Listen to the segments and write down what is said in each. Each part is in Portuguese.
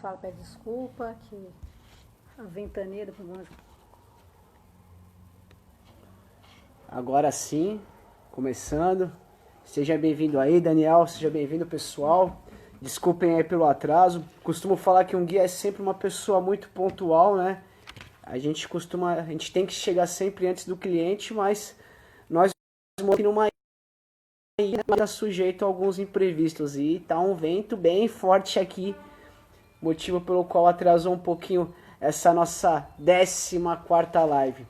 fala, pede desculpa, que a ventania do programa. Agora sim, começando. Seja bem-vindo aí, Daniel, seja bem-vindo, pessoal. Desculpem aí pelo atraso. Costumo falar que um guia é sempre uma pessoa muito pontual, né? A gente tem que chegar sempre antes do cliente, mas nós moramos numa ilha que está sujeito a alguns imprevistos e tá um vento bem forte aqui, motivo pelo qual atrasou um pouquinho essa nossa 14ª live.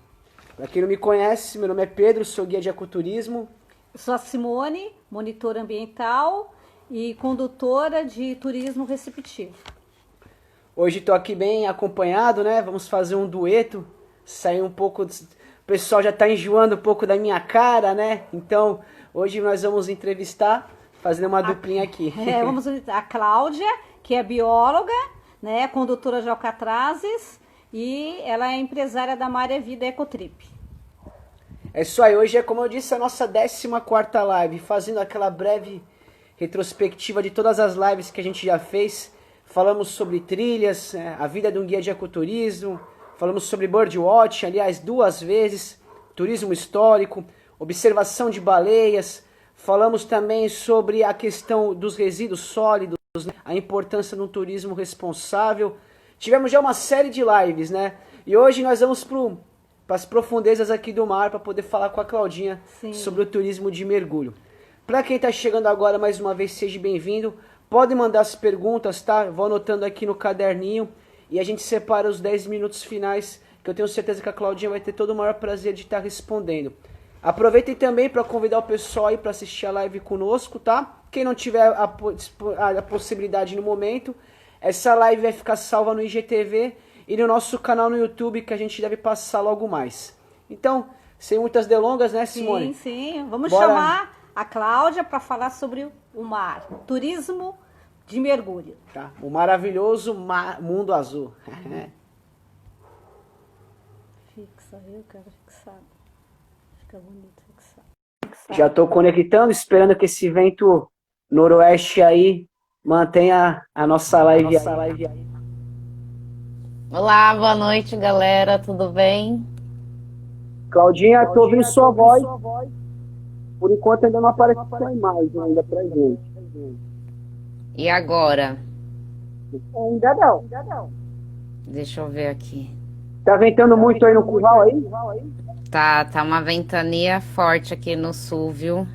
Para quem não me conhece, meu nome é Pedro, sou guia de ecoturismo. Eu sou a Simone, monitora ambiental e condutora de turismo receptivo. Hoje estou aqui bem acompanhado, né? Vamos fazer um dueto, sair um pouco... O pessoal já está enjoando um pouco da minha cara, né? Então, hoje nós vamos entrevistar, fazendo uma duplinha aqui. Vamos a Cláudia, que é bióloga, né? Condutora de alcatrazes e ela é empresária da Maré Vida Ecotrip. É isso aí, hoje é, como eu disse, a nossa 14ª live, fazendo aquela breve retrospectiva de todas as lives que a gente já fez. Falamos sobre trilhas, a vida de um guia de ecoturismo, falamos sobre birdwatch, aliás, 2 vezes, turismo histórico, observação de baleias, falamos também sobre a questão dos resíduos sólidos, né? A importância de um turismo responsável. Tivemos já uma série de lives, né? E hoje nós vamos para as profundezas aqui do mar para poder falar com a Claudinha sobre o turismo de mergulho. Para quem está chegando agora, mais uma vez, seja bem-vindo. Pode mandar as perguntas, tá? Vou anotando aqui no caderninho e a gente separa os 10 minutos finais, que eu tenho certeza que a Claudinha vai ter todo o maior prazer de estar respondendo. Aproveitem também para convidar o pessoal aí para assistir a live conosco, tá? Quem não tiver a possibilidade no momento, essa live vai ficar salva no IGTV e no nosso canal no YouTube, que a gente deve passar logo mais. Então, sem muitas delongas, né, Simone? Sim. Vamos chamar a Cláudia para falar sobre o mar, turismo de mergulho. Tá, o maravilhoso mundo azul. Fixa, eu quero fixado. Fica bonito fixado. Já estou conectando, esperando que esse vento noroeste aí mantenha a nossa live aí. Olá, boa noite, galera, tudo bem? Claudinha, estou ouvindo sua voz. Por enquanto ainda não apareceu sua imagem ainda pra gente. E agora? Ainda não. Deixa eu ver aqui. Tá ventando muito aí no curral aí? Tá uma ventania forte aqui no sul, viu?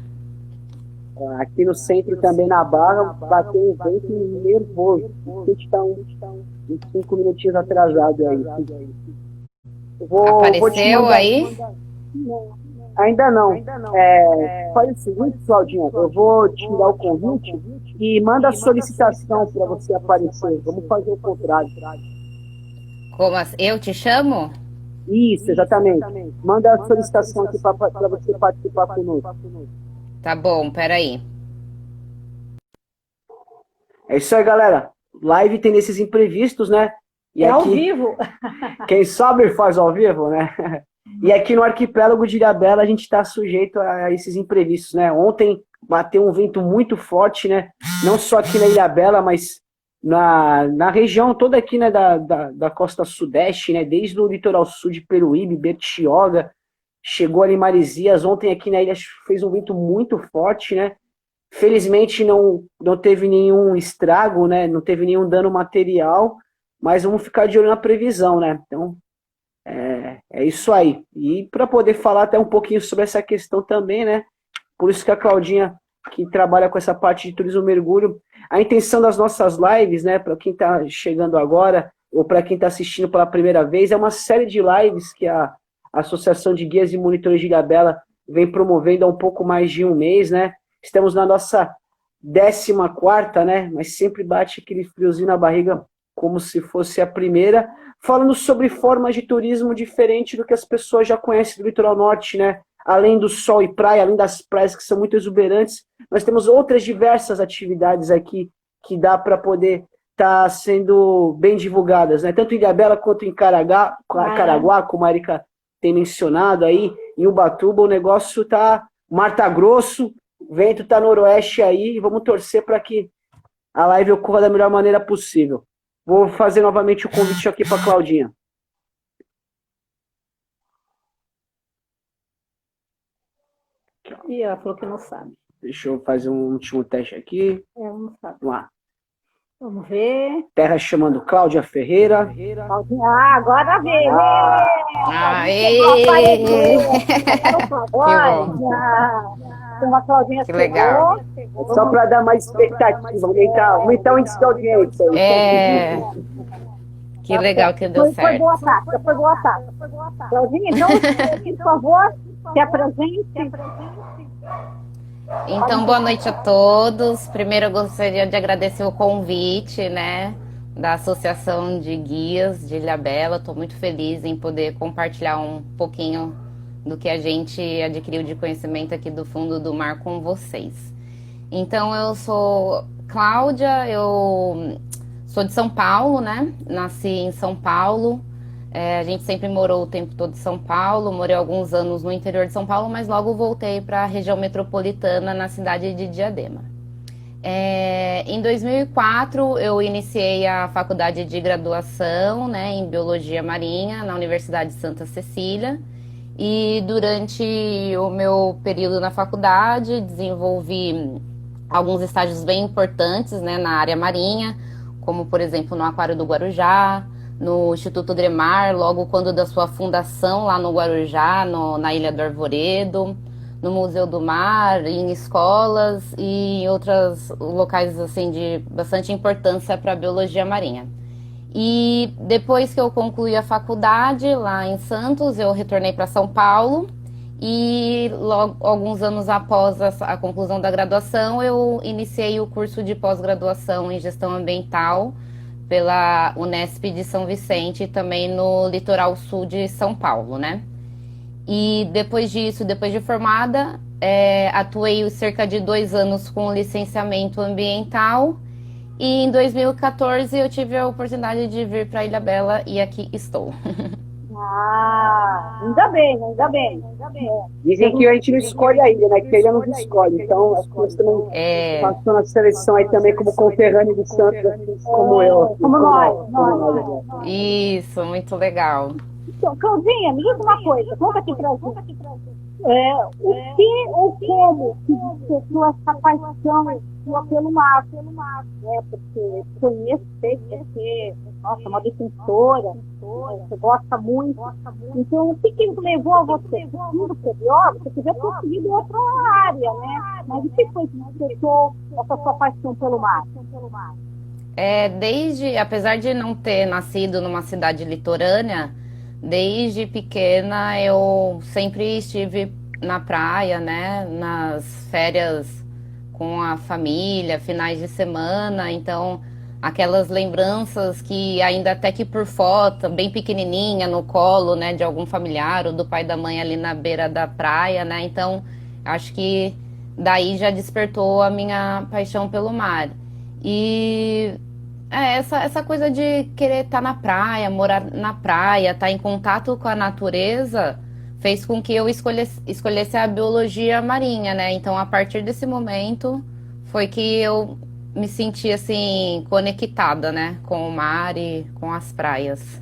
Aqui no centro também, na Barra, bateu um vento nervoso. A gente tá uns 5 minutinhos atrasado aí. Apareceu aí? Ainda não. Faz o seguinte, Claudinha, eu vou te dar o convite e manda a solicitação para você aparecer. Vamos fazer o contrário. Como assim? Eu te chamo? Isso, exatamente. Manda a solicitação aqui para você participar conosco. Tá bom, peraí. É isso aí, galera. Live tem esses imprevistos, né? E aqui, ao vivo. Quem sabe faz ao vivo, né? E aqui no arquipélago de Ilhabela a gente está sujeito a esses imprevistos, né? Ontem bateu um vento muito forte, né? Não só aqui na Ilhabela, mas na região toda aqui, né, da costa sudeste, né? Desde o litoral sul de Peruíbe, Bertioga, chegou ali em Marizias. Ontem aqui na ilha fez um vento muito forte, né? Felizmente não teve nenhum estrago, né? Não teve nenhum dano material, mas vamos ficar de olho na previsão, né? Então, é isso aí. E para poder falar até um pouquinho sobre essa questão também, né? Por isso que a Claudinha, que trabalha com essa parte de turismo mergulho, a intenção das nossas lives, né? Para quem está chegando agora, ou para quem está assistindo pela primeira vez, é uma série de lives que a Associação de Guias e Monitores de Ilhabela vem promovendo há um pouco mais de um mês, né? Estamos na nossa 14ª, né? Mas sempre bate aquele friozinho na barriga, como se fosse a primeira, falando sobre formas de turismo diferente do que as pessoas já conhecem do litoral norte, né? Além do sol e praia, além das praias que são muito exuberantes, nós temos outras diversas atividades aqui que dá para poder estar sendo bem divulgadas, né? Tanto em Ilhabela quanto em Caraguá, como a Erika tem mencionado aí, em Ubatuba, o negócio tá... O mar tá grosso, o vento tá noroeste aí, e vamos torcer para que a live ocorra da melhor maneira possível. Vou fazer novamente o convite aqui para Claudinha. E ela falou que não sabe. Deixa eu fazer um último teste aqui. Ela não sabe. Vamos lá. Vamos ver. Terra chamando Cláudia Ferreira. Ah, agora veio. Aê! Tem uma Claudinha Que legal. Só para dar mais expectativa, aumentar o índice de audiência. Que legal que deu Foi certo. boa tática, foi boa tática. Claudinha, então, por favor, se apresente. Então, boa noite a todos. Primeiro, eu gostaria de agradecer o convite, né, da Associação de Guias de Ilhabela. Estou muito feliz em poder compartilhar um pouquinho do que a gente adquiriu de conhecimento aqui do Fundo do Mar com vocês. Então, eu sou Cláudia, eu sou de São Paulo, né? Nasci em São Paulo. A gente sempre morou o tempo todo em São Paulo, morei alguns anos no interior de São Paulo, mas logo voltei para a região metropolitana, na cidade de Diadema. Em 2004, eu iniciei a faculdade de graduação, né, em Biologia Marinha, na Universidade de Santa Cecília. E durante o meu período na faculdade, desenvolvi alguns estágios bem importantes, né, na área marinha, como, por exemplo, no Aquário do Guarujá, no Instituto Gremar, logo quando da sua fundação lá no Guarujá, na Ilha do Arvoredo, no Museu do Mar, em escolas e em outros locais assim, de bastante importância para a biologia marinha. E depois que eu concluí a faculdade lá em Santos, eu retornei para São Paulo e logo, alguns anos após a conclusão da graduação, eu iniciei o curso de pós-graduação em gestão ambiental pela Unesp de São Vicente e também no litoral sul de São Paulo, né? E depois disso, depois de formada, atuei cerca de 2 anos com licenciamento ambiental e em 2014 eu tive a oportunidade de vir para Ilhabela e aqui estou. Ainda bem. Dizem que a gente não escolhe a ilha, né? Que a ilha nos escolhe. Então, acho que você também passou na seleção aí também como conterrâneo de Santos, assim como eu. Como nós. Isso, muito legal. Então, Claudinha, me diz uma coisa, conta aqui pra gente. O que ou como que despertou essa paixão sua pelo mar? Porque conheço você, nossa, uma defensora, você gosta muito. Então, o que levou você? Você é biólogo, você quiser conseguir outra área, né? Mas o que foi que despertou essa sua paixão pelo mar? Apesar de não ter nascido numa cidade litorânea, desde pequena eu sempre estive na praia, né, nas férias com a família, finais de semana, então aquelas lembranças que ainda até que por foto, bem pequenininha no colo, né, de algum familiar ou do pai e da mãe ali na beira da praia, né, então acho que daí já despertou a minha paixão pelo mar. E essa coisa de querer estar na praia, morar na praia, estar em contato com a natureza, fez com que eu escolhesse a biologia marinha, né? Então, a partir desse momento, foi que eu me senti, assim, conectada, né? Com o mar e com as praias.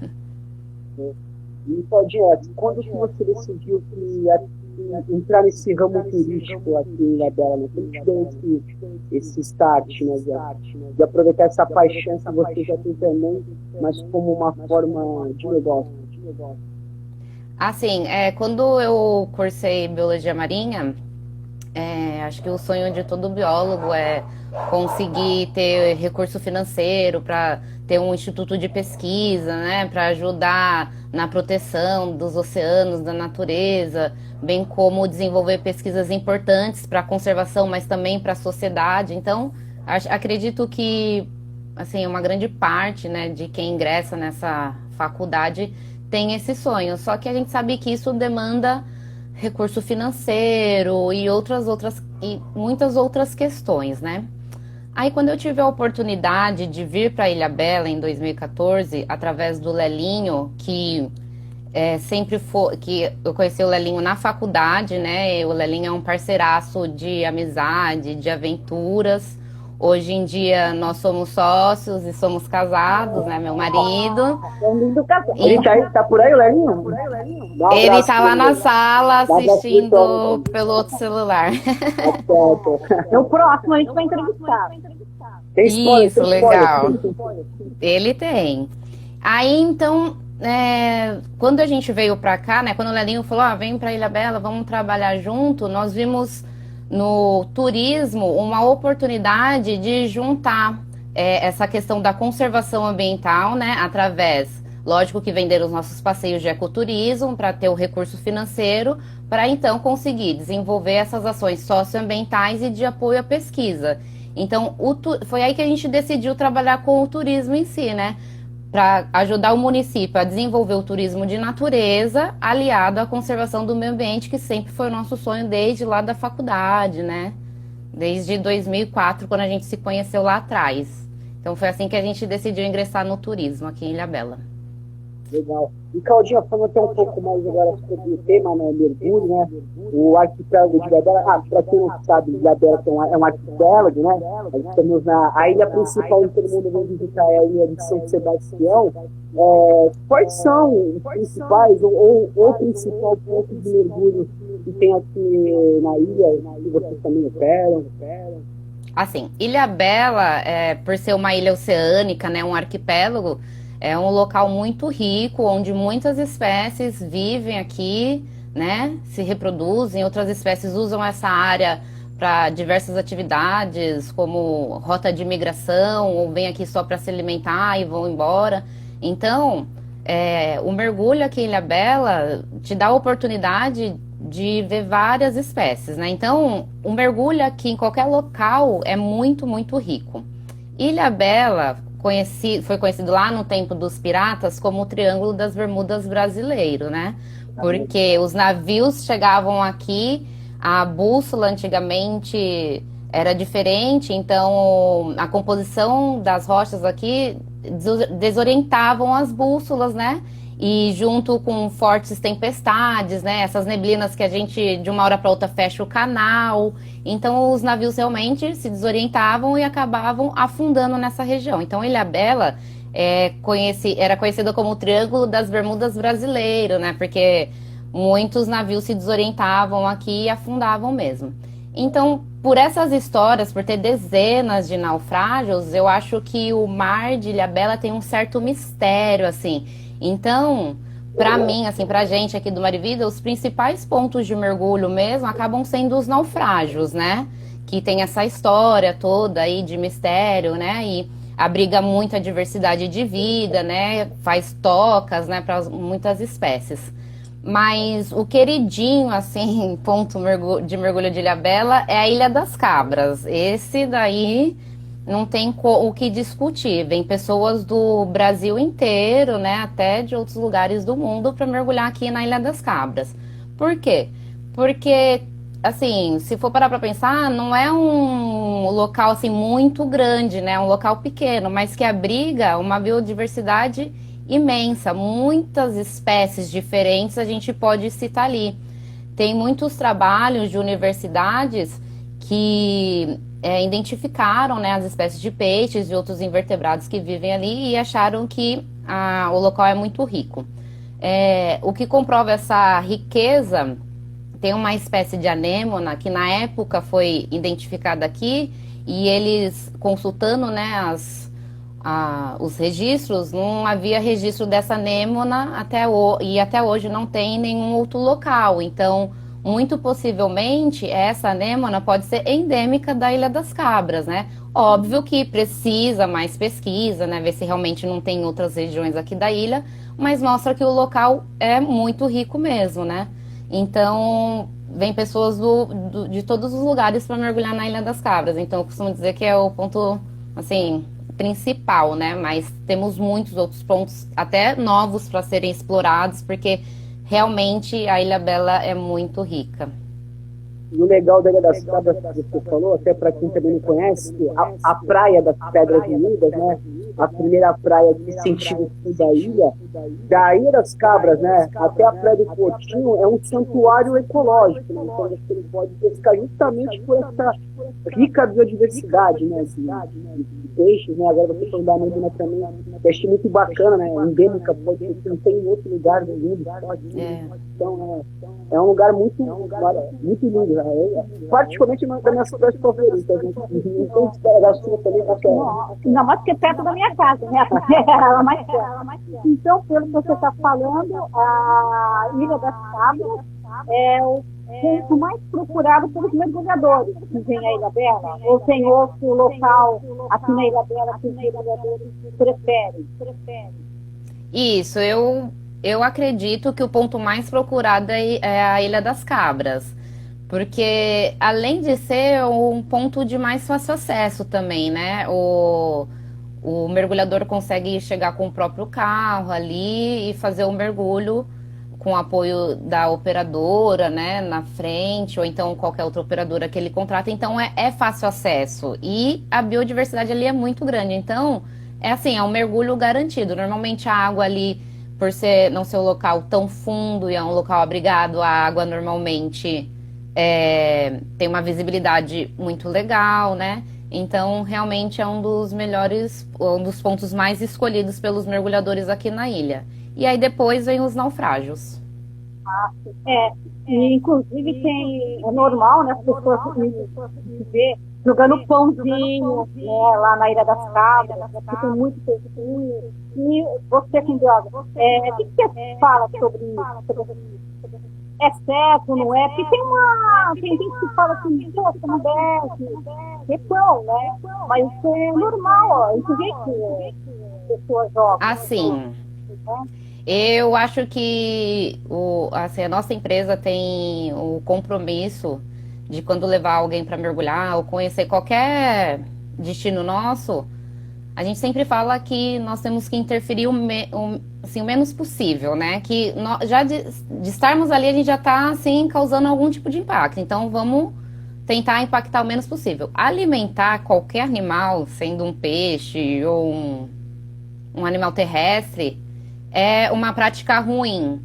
E, Claudinha, quando que você decidiu que entrar nesse ramo turístico aqui em Ilhabela, né? Como que deu esse start, né? De aproveitar essa paixão que você já tem também, mas como uma forma de negócio. Assim, quando eu cursei Biologia Marinha, acho que o sonho de todo biólogo é conseguir ter recurso financeiro para ter um instituto de pesquisa, né, para ajudar na proteção dos oceanos, da natureza, bem como desenvolver pesquisas importantes para a conservação, mas também para a sociedade. Então, acredito que assim, uma grande parte, né, de quem ingressa nessa faculdade tem esse sonho. Só que a gente sabe que isso demanda recurso financeiro e muitas outras questões, né? Aí quando eu tive a oportunidade de vir para Ilhabela em 2014, através do Lelinho, que que eu conheci o Lelinho na faculdade, né? O Lelinho é um parceiraço de amizade, de aventuras. Hoje em dia nós somos sócios e somos casados, né? Meu marido. É um lindo casal. Ele tá por aí, o Lelinho? Dá um Ele abraço tá pra lá ele. na sala Dá um abraço pro assistindo Tom. pelo outro celular. É o próximo a gente vai entrevistar. Tem spoiler, Isso, tem spoiler. legal. Ele tem. Aí, então, quando a gente veio pra cá, né? Quando o Lelinho falou, vem pra Ilhabela, vamos trabalhar junto, nós vimos no turismo uma oportunidade de juntar essa questão da conservação ambiental, né? Através, lógico que vender os nossos passeios de ecoturismo para ter o recurso financeiro, para então conseguir desenvolver essas ações socioambientais e de apoio à pesquisa. Então, foi aí que a gente decidiu trabalhar com o turismo em si, né? Para ajudar o município a desenvolver o turismo de natureza, aliado à conservação do meio ambiente, que sempre foi o nosso sonho desde lá da faculdade, né? Desde 2004, quando a gente se conheceu lá atrás. Então, foi assim que a gente decidiu ingressar no turismo aqui em Ilhabela. Legal. E Claudinha, falando até um pouco mais agora sobre o tema, né, mergulho, né? O arquipélago de Ilhabela, para quem não sabe, Ilhabela é um arquipélago, né? Nós estamos a ilha principal que todo mundo vem visitar é a ilha de São Sebastião. Quais são os principais ou o principal ponto de mergulho que tem aqui na ilha, que vocês também operam? Assim, Ilhabela, por ser uma ilha oceânica, né, um arquipélago, é um local muito rico, onde muitas espécies vivem aqui, né? Se reproduzem, outras espécies usam essa área para diversas atividades, como rota de migração, ou vêm aqui só para se alimentar e vão embora. Então, o mergulho aqui em Ilhabela te dá a oportunidade de ver várias espécies, né? Então, o mergulho aqui em qualquer local é muito, muito rico. Ilhabela foi conhecido lá no tempo dos piratas como o Triângulo das Bermudas brasileiro, né? Porque os navios chegavam aqui, a bússola antigamente era diferente, então a composição das rochas aqui desorientavam as bússolas, né? E junto com fortes tempestades, né? Essas neblinas que a gente de uma hora para outra fecha o canal. Então os navios realmente se desorientavam e acabavam afundando nessa região. Então Ilhabela era conhecida como o Triângulo das Bermudas brasileiro, né? Porque muitos navios se desorientavam aqui e afundavam mesmo. Então, por essas histórias, por ter dezenas de naufrágios, eu acho que o mar de Ilhabela tem um certo mistério, assim. Então, para mim, assim, pra gente aqui do Mar e Vida, os principais pontos de mergulho mesmo acabam sendo os naufrágios, né? Que tem essa história toda aí de mistério, né? E abriga muita diversidade de vida, né? Faz tocas, né, para muitas espécies. Mas o queridinho, assim, ponto de mergulho de Ilhabela é a Ilha das Cabras. Esse daí não tem o que discutir. Vem pessoas do Brasil inteiro, né, até de outros lugares do mundo para mergulhar aqui na Ilha das Cabras. Por quê? Porque, assim, se for parar para pensar, não é um local assim muito grande, né, é um local pequeno, mas que abriga uma biodiversidade imensa, muitas espécies diferentes a gente pode citar ali. Tem muitos trabalhos de universidades que identificaram, né, as espécies de peixes e outros invertebrados que vivem ali e acharam que o local é muito rico. O que comprova essa riqueza, tem uma espécie de anêmona que na época foi identificada aqui e eles consultando, né, os registros, não havia registro dessa anêmona e até hoje não tem em nenhum outro local. Então, muito possivelmente, essa anêmona pode ser endêmica da Ilha das Cabras, né? Óbvio que precisa mais pesquisa, né? Ver se realmente não tem em outras regiões aqui da ilha, mas mostra que o local é muito rico mesmo, né? Então, vem pessoas de todos os lugares para mergulhar na Ilha das Cabras. Então, eu costumo dizer que é o ponto, assim, principal, né? Mas temos muitos outros pontos, até novos para serem explorados, porque realmente a Ilhabela é muito rica. E o legal da Ilha das Cabras que você falou, até para quem também não conhece, a praia das Pedras Unidas, né? a primeira praia de sentido sul da Ilha das Cabras, né, até a Praia do Portinho, é um santuário ecológico, né? Então você não pode pescar justamente por essa rica biodiversidade, né, de peixes, né, agora você falou da Nubina também, eu achei muito bacana, né, endêmica, pode ser que não tem em outro lugar do mundo, só aqui, então é um lugar muito lindo, né? Particularmente uma das minhas cidades favoritas, né? Não tem história da sua também, ainda mais que é perto da minha casa, né? Ela mais perto. Então, pelo que você está falando, a Ilha das Cabras é o ponto mais procurado pelos mergulhadores que vem a Ilha Bela, ou tem outro local aqui na Ilha Bela que os mergulhadores preferem? Isso, eu acredito que o ponto mais procurado é a Ilha das Cabras, porque além de ser um ponto de mais fácil acesso também, né? O mergulhador consegue chegar com o próprio carro ali e fazer o mergulho com o apoio da operadora, né, na frente, ou então qualquer outra operadora que ele contrata. Então é fácil acesso e a biodiversidade ali é muito grande. Então é assim, é um mergulho garantido. Normalmente a água ali, por não ser um local tão fundo e é um local abrigado, a água normalmente tem uma visibilidade muito legal, né? Então, realmente é um dos pontos mais escolhidos pelos mergulhadores aqui na ilha. E aí depois vem os naufrágios. E inclusive é normal, né, as pessoas se ver jogando pãozinho, né, lá na Ilha das Cabras, né, porque tem muito peixinho. E você, com droga, o que você fala sobre isso? É certo, não é? Porque tem gente que fala assim, pô, você não deve, é pão, né? Mas isso é normal, ó. Isso vê que as pessoas jogam. Assim, eu acho que a nossa empresa tem o compromisso de quando levar alguém para mergulhar ou conhecer qualquer destino nosso, a gente sempre fala que nós temos que interferir o menos possível, né? Que já de estarmos ali, a gente já está assim, causando algum tipo de impacto. Então, vamos tentar impactar o menos possível. Alimentar qualquer animal, sendo um peixe ou um animal terrestre, é uma prática ruim.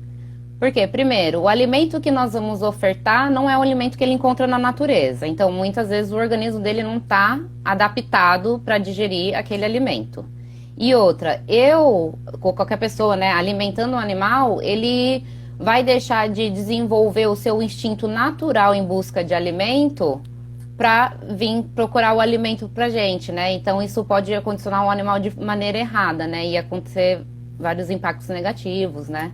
Por quê? Primeiro, o alimento que nós vamos ofertar não é o alimento que ele encontra na natureza. Então, muitas vezes, o organismo dele não está adaptado para digerir aquele alimento. E outra, qualquer pessoa, né, alimentando um animal, ele vai deixar de desenvolver o seu instinto natural em busca de alimento para vir procurar o alimento pra gente, né? Então, isso pode condicionar o animal de maneira errada, né? E acontecer vários impactos negativos, né?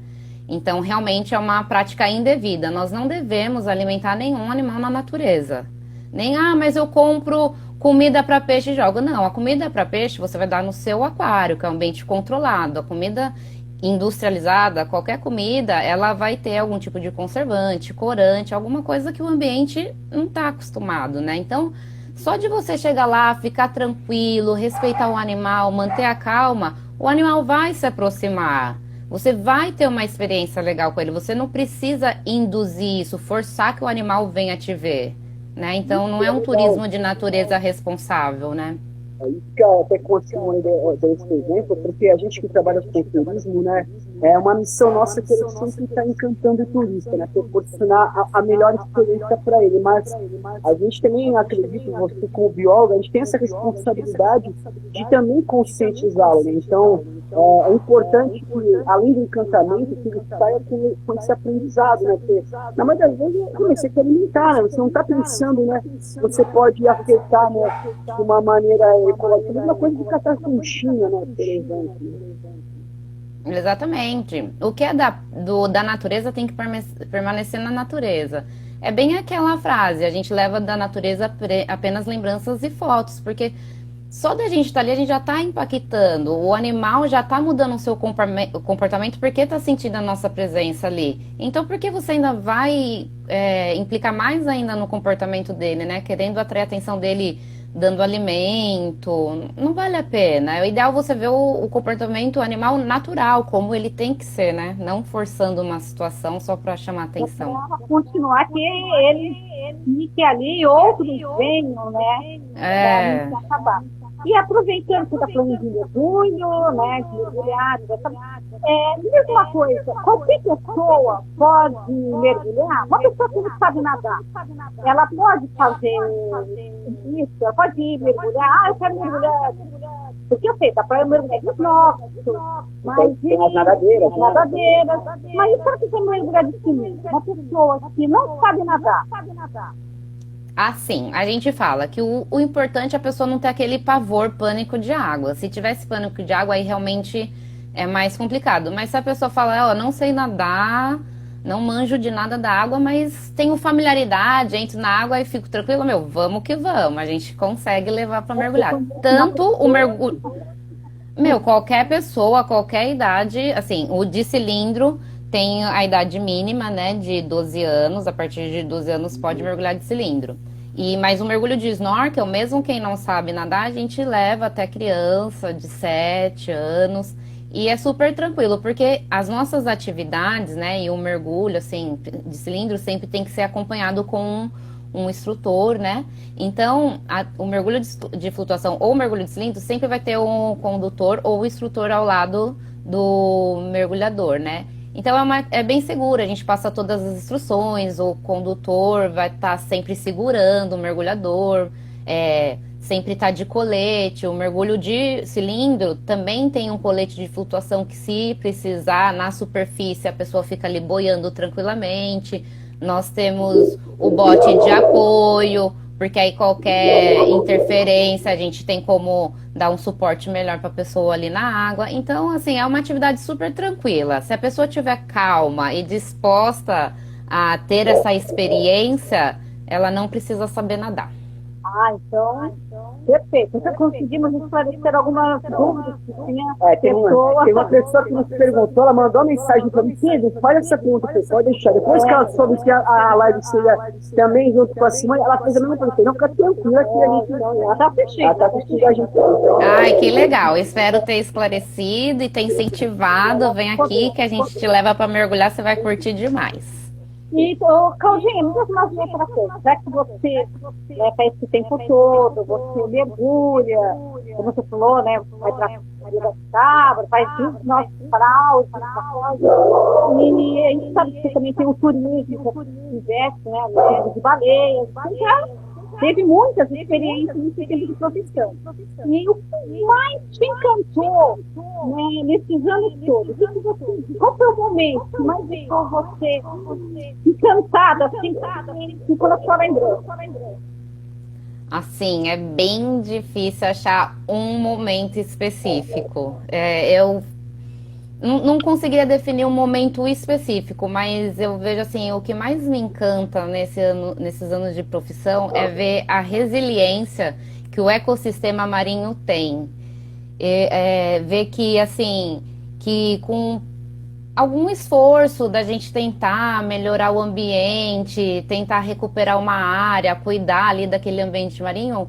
Então, realmente é uma prática indevida. Nós não devemos alimentar nenhum animal na natureza. Nem, mas eu compro comida para peixe e jogo. Não, a comida para peixe você vai dar no seu aquário, que é um ambiente controlado. A comida industrializada, qualquer comida, ela vai ter algum tipo de conservante, corante, alguma coisa que o ambiente não está acostumado, né? Então, só de você chegar lá, ficar tranquilo, respeitar o animal, manter a calma, o animal vai se aproximar. Você vai ter uma experiência legal com ele. Você não precisa induzir isso, forçar que o animal venha te ver, né? Então, não é um turismo de natureza responsável, né? Isso que eu até consigo desse exemplo, porque a gente que trabalha com turismo, né, é uma missão nossa que sempre está encantando o turista, né, proporcionar a melhor experiência para ele, mas a gente também acredita, você como biólogo, a gente tem essa responsabilidade de também conscientizá-lo, né? Então é importante que, além do encantamento, que ele saia com esse aprendizado, né, porque na maioria das vezes você quer alimentar, né, você não está pensando, né, você pode afetar, né, de uma maneira ecológica, a mesma coisa de catar conchinha, né, por exemplo. Exatamente. O que é da natureza tem que permanecer na natureza. É bem aquela frase, a gente leva da natureza apenas lembranças e fotos, porque só da gente estar ali, a gente já está impactando. O animal já está mudando o seu comportamento porque está sentindo a nossa presença ali. Então, por que você ainda vai implicar mais ainda no comportamento dele, né? Querendo atrair a atenção dele, dando alimento. Não vale a pena. É o ideal você ver o comportamento animal natural, como ele tem que ser, né? Não forçando uma situação só para chamar atenção. Para continuar que ele fique ali e outros venham, né? Para acabar. E aproveitando que você está falando de mergulho, né, de mergulhar, diz uma coisa, qualquer pessoa pode mergulhar? Uma pessoa que não sabe nadar, ela pode fazer isso? Ela pode ir mergulhar? Eu quero mergulhar. Porque eu sei, dá para mergulhar de snorkel, mas tem as nadadeiras, Mas e se ela quiser mergulhar de cilindro? Uma pessoa que não sabe nadar. Assim, a gente fala que o importante é a pessoa não ter aquele pavor, pânico de água. Se tivesse pânico de água, aí realmente é mais complicado. Mas se a pessoa fala, ó, não sei nadar, não manjo de nada da água, mas tenho familiaridade, entro na água e fico tranquila, meu, vamos que vamos. A gente consegue levar para mergulhar. Tanto o mergulho... Meu, qualquer pessoa, qualquer idade, assim, o de cilindro tem a idade mínima, né, de 12 anos. A partir de 12 anos pode mergulhar de cilindro. Mas o mergulho de snorkel, mesmo quem não sabe nadar, a gente leva até criança de 7 anos. E é super tranquilo, porque as nossas atividades, né, e o mergulho, assim, de cilindro sempre tem que ser acompanhado com um instrutor, né? Então, o mergulho de flutuação ou mergulho de cilindro sempre vai ter um condutor ou instrutor ao lado do mergulhador, né? Então, é bem seguro, a gente passa todas as instruções, o condutor vai estar sempre segurando o mergulhador, sempre tá de colete. O mergulho de cilindro também tem um colete de flutuação que, se precisar, na superfície, a pessoa fica ali boiando tranquilamente. Nós temos o bote de apoio, porque aí qualquer interferência a gente tem como dar um suporte melhor para a pessoa ali na água. Então, assim, é uma atividade super tranquila. Se a pessoa estiver calma e disposta a ter essa experiência, ela não precisa saber nadar. Então, perfeito. Então, conseguimos esclarecer algumas dúvidas que tinha tem uma pessoa que nos perguntou, ela mandou uma mensagem para mim, Pedro, olha essa pergunta, pode deixar. Depois que ela soube que a live seria também junto com a Simone, ela fez a mesma pergunta. Não, fica tranquila que a gente não. Ela tá assistindo a gente. Ai, que legal. Espero ter esclarecido e ter incentivado. Vem aqui que a gente te leva para mergulhar, você vai curtir demais. E, Claudinha, me diz mais outra coisa. Já que você faz esse tempo todo, você mergulha, como você falou, né? Vai para a Maria das Cabras, faz os nossos fraudes, e a gente sabe que você também tem o turismo, que investe, né? No de baleias. Então, teve muitas experiências nesse tempo de profissão. E o que mais te encantou, né, nesses anos todos? Qual foi o momento que mais deixou você encantada, assim, que quando a sua lembrança? Assim, é bem difícil achar um momento específico. Eu não conseguiria definir um momento específico, mas eu vejo assim, o que mais me encanta nesses anos de profissão é ver a resiliência que o ecossistema marinho tem. Ver que, assim, que com algum esforço da gente tentar melhorar o ambiente, tentar recuperar uma área, cuidar ali daquele ambiente marinho,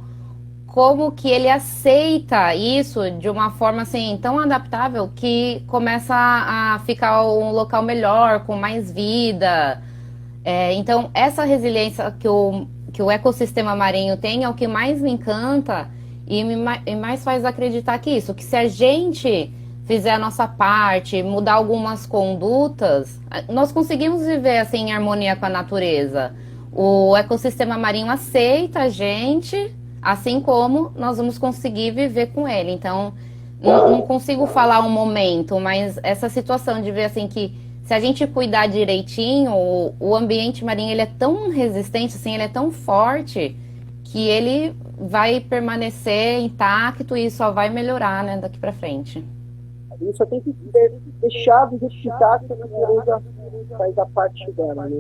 como que ele aceita isso de uma forma assim tão adaptável que começa a ficar um local melhor, com mais vida. Então, essa resiliência que o ecossistema marinho tem é o que mais me encanta e mais faz acreditar que se a gente fizer a nossa parte, mudar algumas condutas, nós conseguimos viver assim em harmonia com a natureza. O ecossistema marinho aceita a gente, assim como nós vamos conseguir viver com ele. Então, não consigo falar um momento, mas essa situação de ver assim que se a gente cuidar direitinho, o ambiente marinho ele é tão resistente, assim, ele é tão forte que ele vai permanecer intacto e só vai melhorar, né, daqui para frente. Isso só tem que deixar de justificar que a natureza faz a parte dela, né?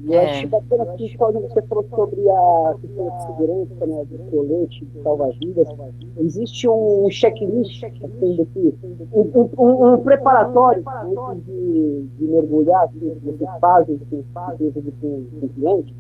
E eu acho bacana que quando você falou sobre a questão de segurança, né, do colete, de salva-vidas, existe um checklist um preparatório antes de mergulhar, que vocês fazem com cliente.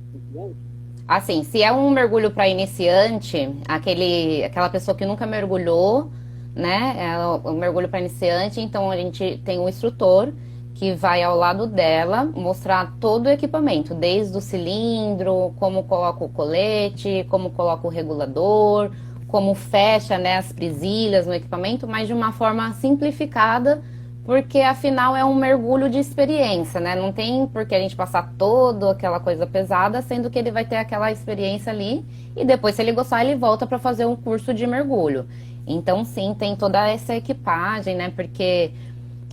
Assim, se é um mergulho para iniciante, aquela pessoa que nunca mergulhou, né? É um mergulho para iniciante, então a gente tem um instrutor que vai ao lado dela mostrar todo o equipamento, desde o cilindro, como coloca o colete, como coloca o regulador, como fecha, né, as presilhas no equipamento, mas de uma forma simplificada, porque afinal é um mergulho de experiência, né? Não tem por que a gente passar toda aquela coisa pesada, sendo que ele vai ter aquela experiência ali e depois, se ele gostar, ele volta para fazer um curso de mergulho. Então, sim, tem toda essa equipagem, né? Porque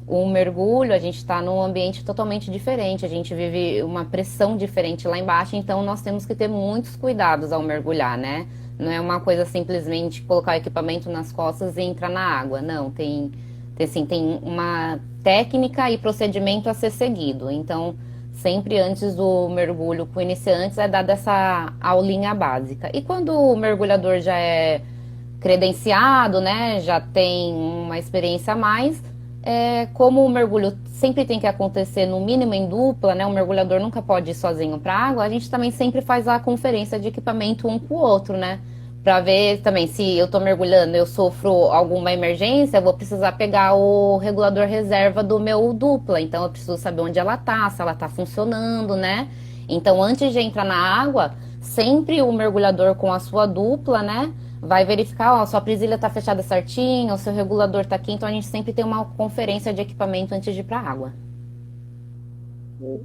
o mergulho, a gente está num ambiente totalmente diferente, a gente vive uma pressão diferente lá embaixo, então nós temos que ter muitos cuidados ao mergulhar, né? Não é uma coisa simplesmente colocar o equipamento nas costas e entrar na água, não, tem uma técnica e procedimento a ser seguido. Então, sempre antes do mergulho com iniciantes é dada essa aulinha básica. E quando o mergulhador já é credenciado, né, já tem uma experiência a mais, como o mergulho sempre tem que acontecer no mínimo em dupla, né, o mergulhador nunca pode ir sozinho para a água, a gente também sempre faz a conferência de equipamento um com o outro, né, para ver também se eu tô mergulhando, eu sofro alguma emergência, eu vou precisar pegar o regulador reserva do meu dupla, então eu preciso saber onde ela tá, se ela tá funcionando, né? Então antes de entrar na água, sempre o mergulhador com a sua dupla, né, vai verificar, ó, sua presilha tá fechada certinho, o seu regulador tá aqui, então a gente sempre tem uma conferência de equipamento antes de ir pra água.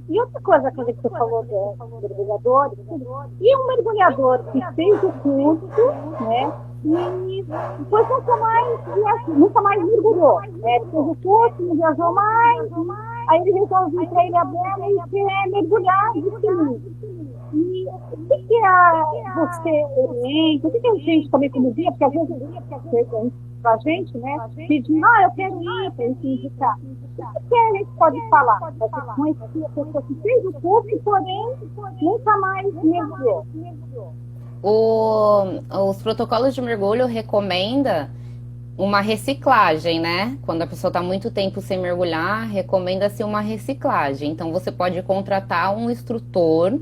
E outra coisa que você falou do mergulhador, e um mergulhador que fez o curso, né? E depois nunca mais mergulhou. Né? Ele fez o curso, não viajou mais, aí ele resolveu ir para a Ilha Bela e quer mergulhar de fininho. E o que você orienta, o que a gente também como dia, porque às vezes pra gente, né, pedir, eu quero ir, para gente indicar. O que a gente pode falar? Conheci a pessoa que fez o curso, porém nunca mais mergulhou. Os protocolos de mergulho recomenda uma reciclagem, né? Quando a pessoa está muito tempo sem mergulhar, recomenda-se uma reciclagem. Então você pode contratar um instrutor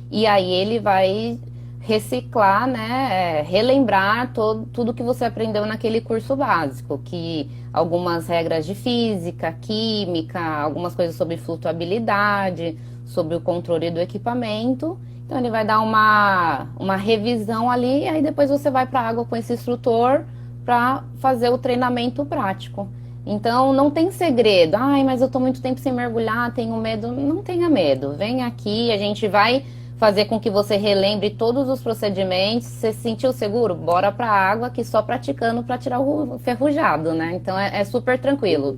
e aí ele vai reciclar, né? Relembrar tudo que você aprendeu naquele curso básico, que algumas regras de física, química, algumas coisas sobre flutuabilidade, sobre o controle do equipamento. Então ele vai dar uma revisão ali e aí depois você vai para a água com esse instrutor para fazer o treinamento prático. Então não tem segredo. Mas eu tô muito tempo sem mergulhar, tenho medo. Não tenha medo. Vem aqui, a gente vai fazer com que você relembre todos os procedimentos. Você se sentiu seguro? Bora pra água, que só praticando para tirar o ferrujado, né? Então é super tranquilo.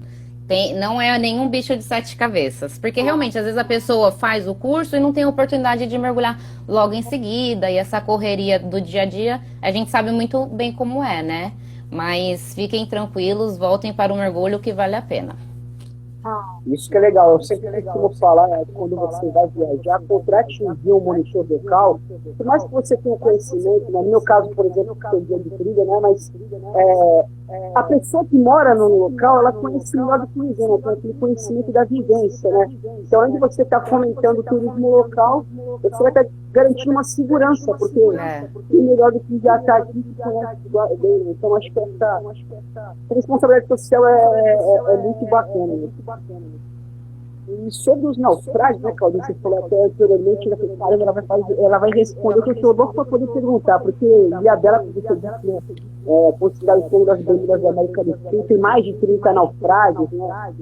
Não é nenhum bicho de 7 cabeças. Porque realmente, às vezes a pessoa faz o curso e não tem a oportunidade de mergulhar logo em seguida. E essa correria do dia a dia, a gente sabe muito bem como é, né? Mas fiquem tranquilos, voltem para o mergulho que vale a pena. Isso que é legal, eu sempre costumo falar, quando você vai viajar, contrate um monitor local, por mais que você tenha conhecimento, no meu caso, por exemplo, que sou guia de trilha, né, mas a pessoa que mora no local, ela conhece melhor do que ninguém, né, tem aquele conhecimento da vivência, né, então além de você estar fomentando o turismo local, você vai estar garantindo uma segurança, porque é melhor do que já estar aqui que conhece bem, né? Então acho que essa responsabilidade social é muito bacana, né? E sobre os naufrágios, né, Claudio, você falou até anteriormente, ela vai responder o que eu estou louco para poder perguntar, porque Ilhabela, como você disse, né, considerado como das bandeiras da América do Sul, tem mais de 30 naufrágios, né,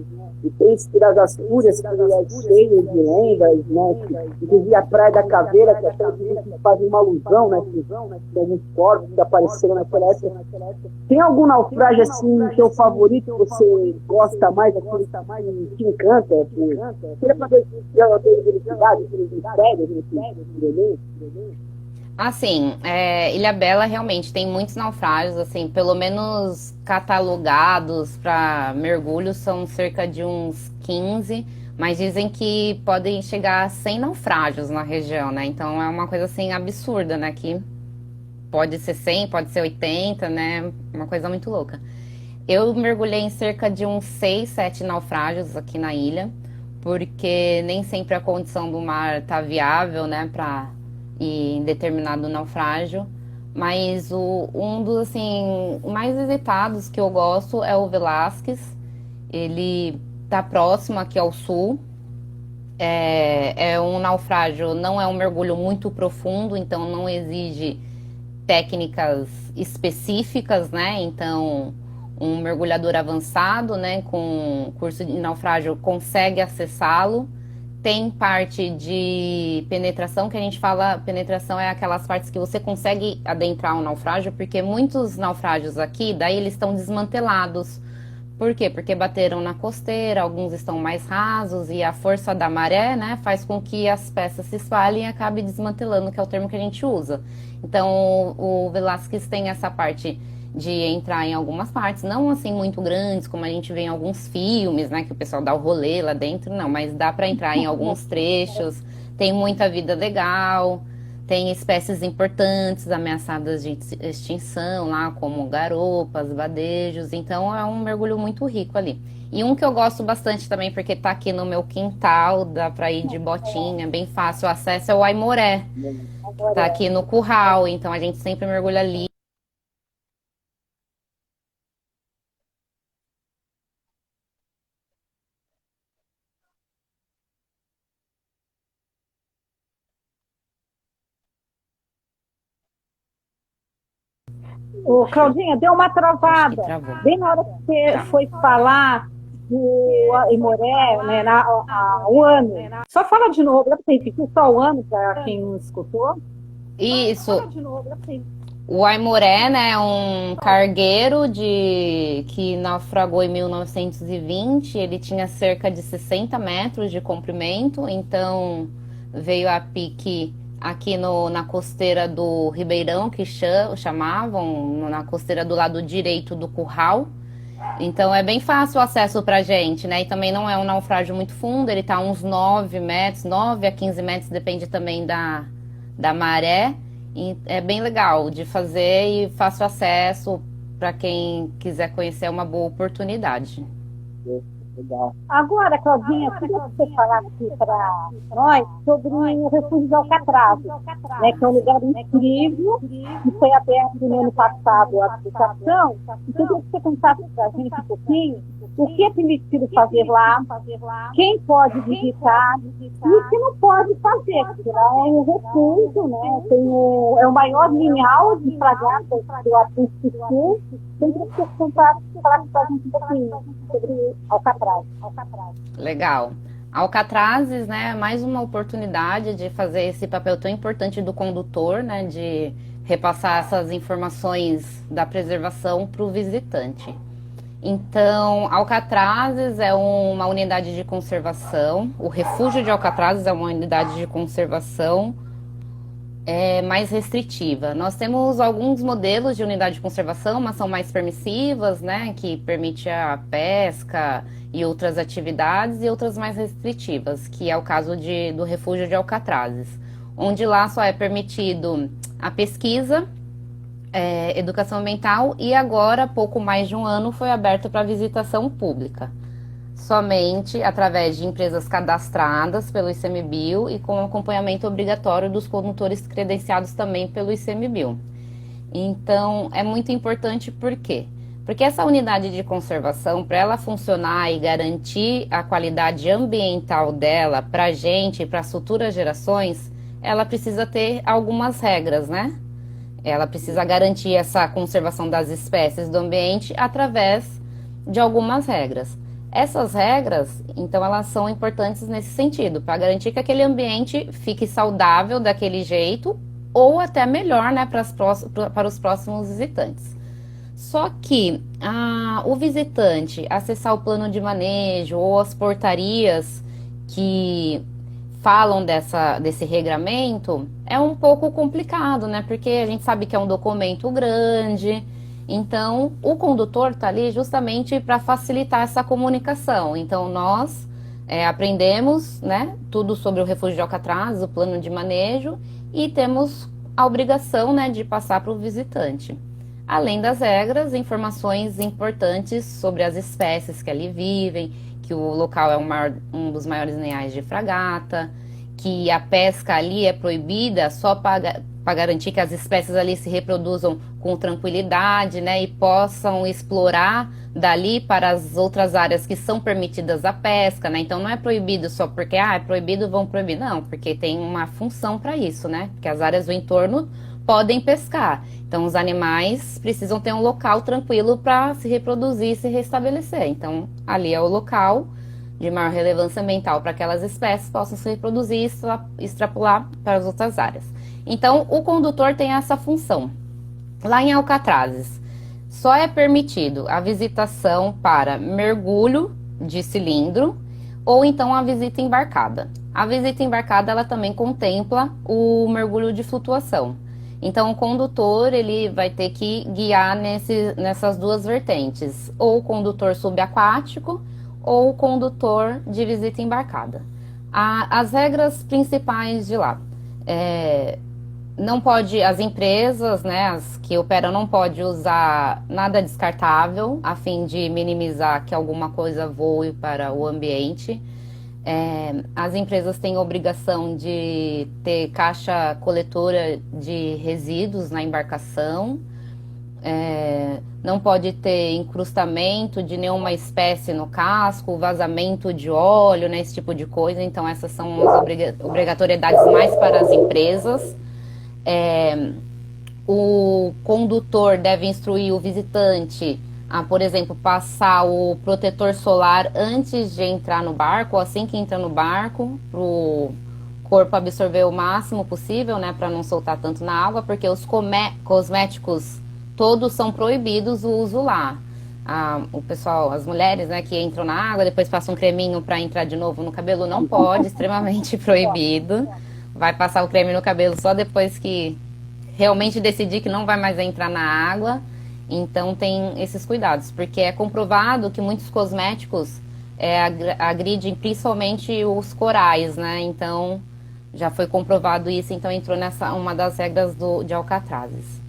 e tem Espiras Astúrias, que é cheio de lendas, né, inclusive a Praia da Caveira, que até faz uma alusão, né, que tem alguns corpos que apareceram naquela época. Tem algum naufrágio, assim, seu favorito, que você gosta mais, aquele que te encanta, queria fazer velocidade, assim, Ilhabela realmente tem muitos naufrágios, assim, pelo menos catalogados para mergulho são cerca de uns 15, mas dizem que podem chegar a 100 naufrágios na região, né? Então é uma coisa assim absurda, né? Que pode ser 100, pode ser 80, né? Uma coisa muito louca. Eu mergulhei em cerca de uns 6, 7 naufrágios aqui na ilha, porque nem sempre a condição do mar tá viável, né, para ir em determinado naufrágio. Mas um dos, assim, mais visitados que eu gosto é o Velasquez. Ele tá próximo aqui ao sul. É um naufrágio, não é um mergulho muito profundo, então não exige técnicas específicas, né? Então, um mergulhador avançado, né, com curso de naufrágio consegue acessá-lo. Tem parte de penetração, que a gente fala, penetração é aquelas partes que você consegue adentrar um naufrágio, porque muitos naufrágios aqui, daí eles estão desmantelados. Por quê? Porque bateram na costeira, alguns estão mais rasos e a força da maré, né, faz com que as peças se espalhem e acabe desmantelando, que é o termo que a gente usa. Então, o Velázquez tem essa parte de entrar em algumas partes, não assim muito grandes, como a gente vê em alguns filmes, né, que o pessoal dá o rolê lá dentro, não, mas dá para entrar em alguns trechos, tem muita vida legal, tem espécies importantes ameaçadas de extinção lá, como garopas, vadejos, então é um mergulho muito rico ali. E um que eu gosto bastante também, porque tá aqui no meu quintal, dá para ir de botinha, bem fácil o acesso, é o Aimoré. Tá aqui no curral, então a gente sempre mergulha ali. Ô, Claudinha, deu uma Acho que travada. travou. Bem na hora que você Tá. foi falar do Aimoré, né, o ano. Só fala de novo, dá pra você repetir só o ano para quem não escutou? Isso, Fala de novo, dá pra você o Aimoré, né, é um cargueiro que naufragou em 1920. Ele tinha cerca de 60 metros de comprimento, então veio a pique aqui na costeira do Ribeirão, que chamavam, na costeira do lado direito do curral. Então é bem fácil o acesso pra gente, né? E também não é um naufrágio muito fundo, ele tá a uns 9 metros, 9 a 15 metros, depende também da maré. E é bem legal de fazer e fácil acesso para quem quiser conhecer, é uma boa oportunidade. Legal. Agora, Claudinha, eu queria que você falasse para nós sobre o Refúgio de Alcatraz, né, que é um lugar incrível, que foi aberto no ano passado a visitação. Então, eu queria que você contasse para a gente um pouquinho o que é permitido fazer lá, quem pode visitar e o que não pode fazer, porque lá é um refúgio, né, é o maior linhal de fragatas do Atlântico Sul. Então, eu queria que você contasse para a gente um pouquinho sobre Alcatraz. Legal. Alcatrazes, né, é mais uma oportunidade de fazer esse papel tão importante do condutor, né, de repassar essas informações da preservação para o visitante. Então, Alcatrazes é uma unidade de conservação, o Refúgio de Alcatrazes é uma unidade de conservação mais restritiva. Nós temos alguns modelos de unidade de conservação, mas são mais permissivas, né, que permite a pesca e outras atividades, e outras mais restritivas, que é o caso do Refúgio de Alcatrazes, onde lá só é permitido a pesquisa, educação ambiental, e agora, pouco mais de um ano, foi aberto para visitação pública. Somente através de empresas cadastradas pelo ICMBio e com acompanhamento obrigatório dos condutores credenciados também pelo ICMBio. Então, é muito importante por quê? Porque essa unidade de conservação, para ela funcionar e garantir a qualidade ambiental dela para a gente e para as futuras gerações, ela precisa ter algumas regras, né? Ela precisa garantir essa conservação das espécies do ambiente através de algumas regras. Essas regras, então, elas são importantes nesse sentido, para garantir que aquele ambiente fique saudável daquele jeito ou até melhor, né, para os próximos visitantes. Só que o visitante acessar o plano de manejo ou as portarias que falam desse regramento é um pouco complicado, né? Porque a gente sabe que é um documento grande, então o condutor está ali justamente para facilitar essa comunicação. Então nós aprendemos, né, tudo sobre o Refúgio de Alcatraz, o plano de manejo, e temos a obrigação, né, de passar para o visitante. Além das regras, informações importantes sobre as espécies que ali vivem, que o local é um dos maiores linhais de fragata, que a pesca ali é proibida só para garantir que as espécies ali se reproduzam com tranquilidade, né, e possam explorar dali para as outras áreas que são permitidas a pesca, né? Então não é proibido só porque é proibido, vão proibir, não, porque tem uma função para isso, né? Porque as áreas do entorno podem pescar. Então, os animais precisam ter um local tranquilo para se reproduzir e se restabelecer. Então, ali é o local de maior relevância ambiental para aquelas espécies possam se reproduzir e extrapolar para as outras áreas. Então, o condutor tem essa função. Lá em Alcatrazes, só é permitido a visitação para mergulho de cilindro ou então a visita embarcada. A visita embarcada, ela também contempla o mergulho de flutuação. Então, o condutor, ele vai ter que guiar nessas duas vertentes, ou o condutor subaquático ou o condutor de visita embarcada. As regras principais de lá, não pode, as empresas, né, as que operam, não pode usar nada descartável, a fim de minimizar que alguma coisa voe para o ambiente. As empresas têm obrigação de ter caixa coletora de resíduos na embarcação, não pode ter incrustamento de nenhuma espécie no casco, vazamento de óleo, né, esse tipo de coisa. Então, essas são as obrigatoriedades mais para as empresas. O condutor deve instruir o visitante a, por exemplo, passar o protetor solar antes de entrar no barco, ou assim que entra no barco, para o corpo absorver o máximo possível, né, para não soltar tanto na água, porque os cosméticos todos são proibidos o uso lá. O pessoal, as mulheres, né, que entram na água, depois passam um creminho para entrar de novo no cabelo, não pode, extremamente proibido. Vai passar o creme no cabelo só depois que realmente decidir que não vai mais entrar na água. Então tem esses cuidados, porque é comprovado que muitos cosméticos agridem principalmente os corais, né? Então já foi comprovado isso, então entrou nessa uma das regras de Alcatrazes.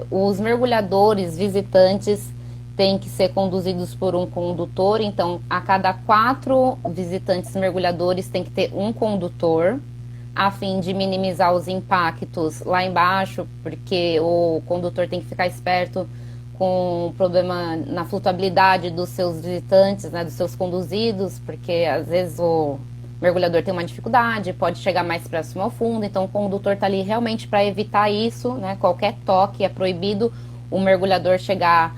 Os mergulhadores visitantes têm que ser conduzidos por um condutor, então a cada 4 visitantes mergulhadores tem que ter um condutor, a fim de minimizar os impactos lá embaixo, porque o condutor tem que ficar esperto com o problema na flutuabilidade dos seus visitantes, né, dos seus conduzidos, porque às vezes o mergulhador tem uma dificuldade, pode chegar mais próximo ao fundo, então o condutor está ali realmente para evitar isso, né, qualquer toque, é proibido o mergulhador chegar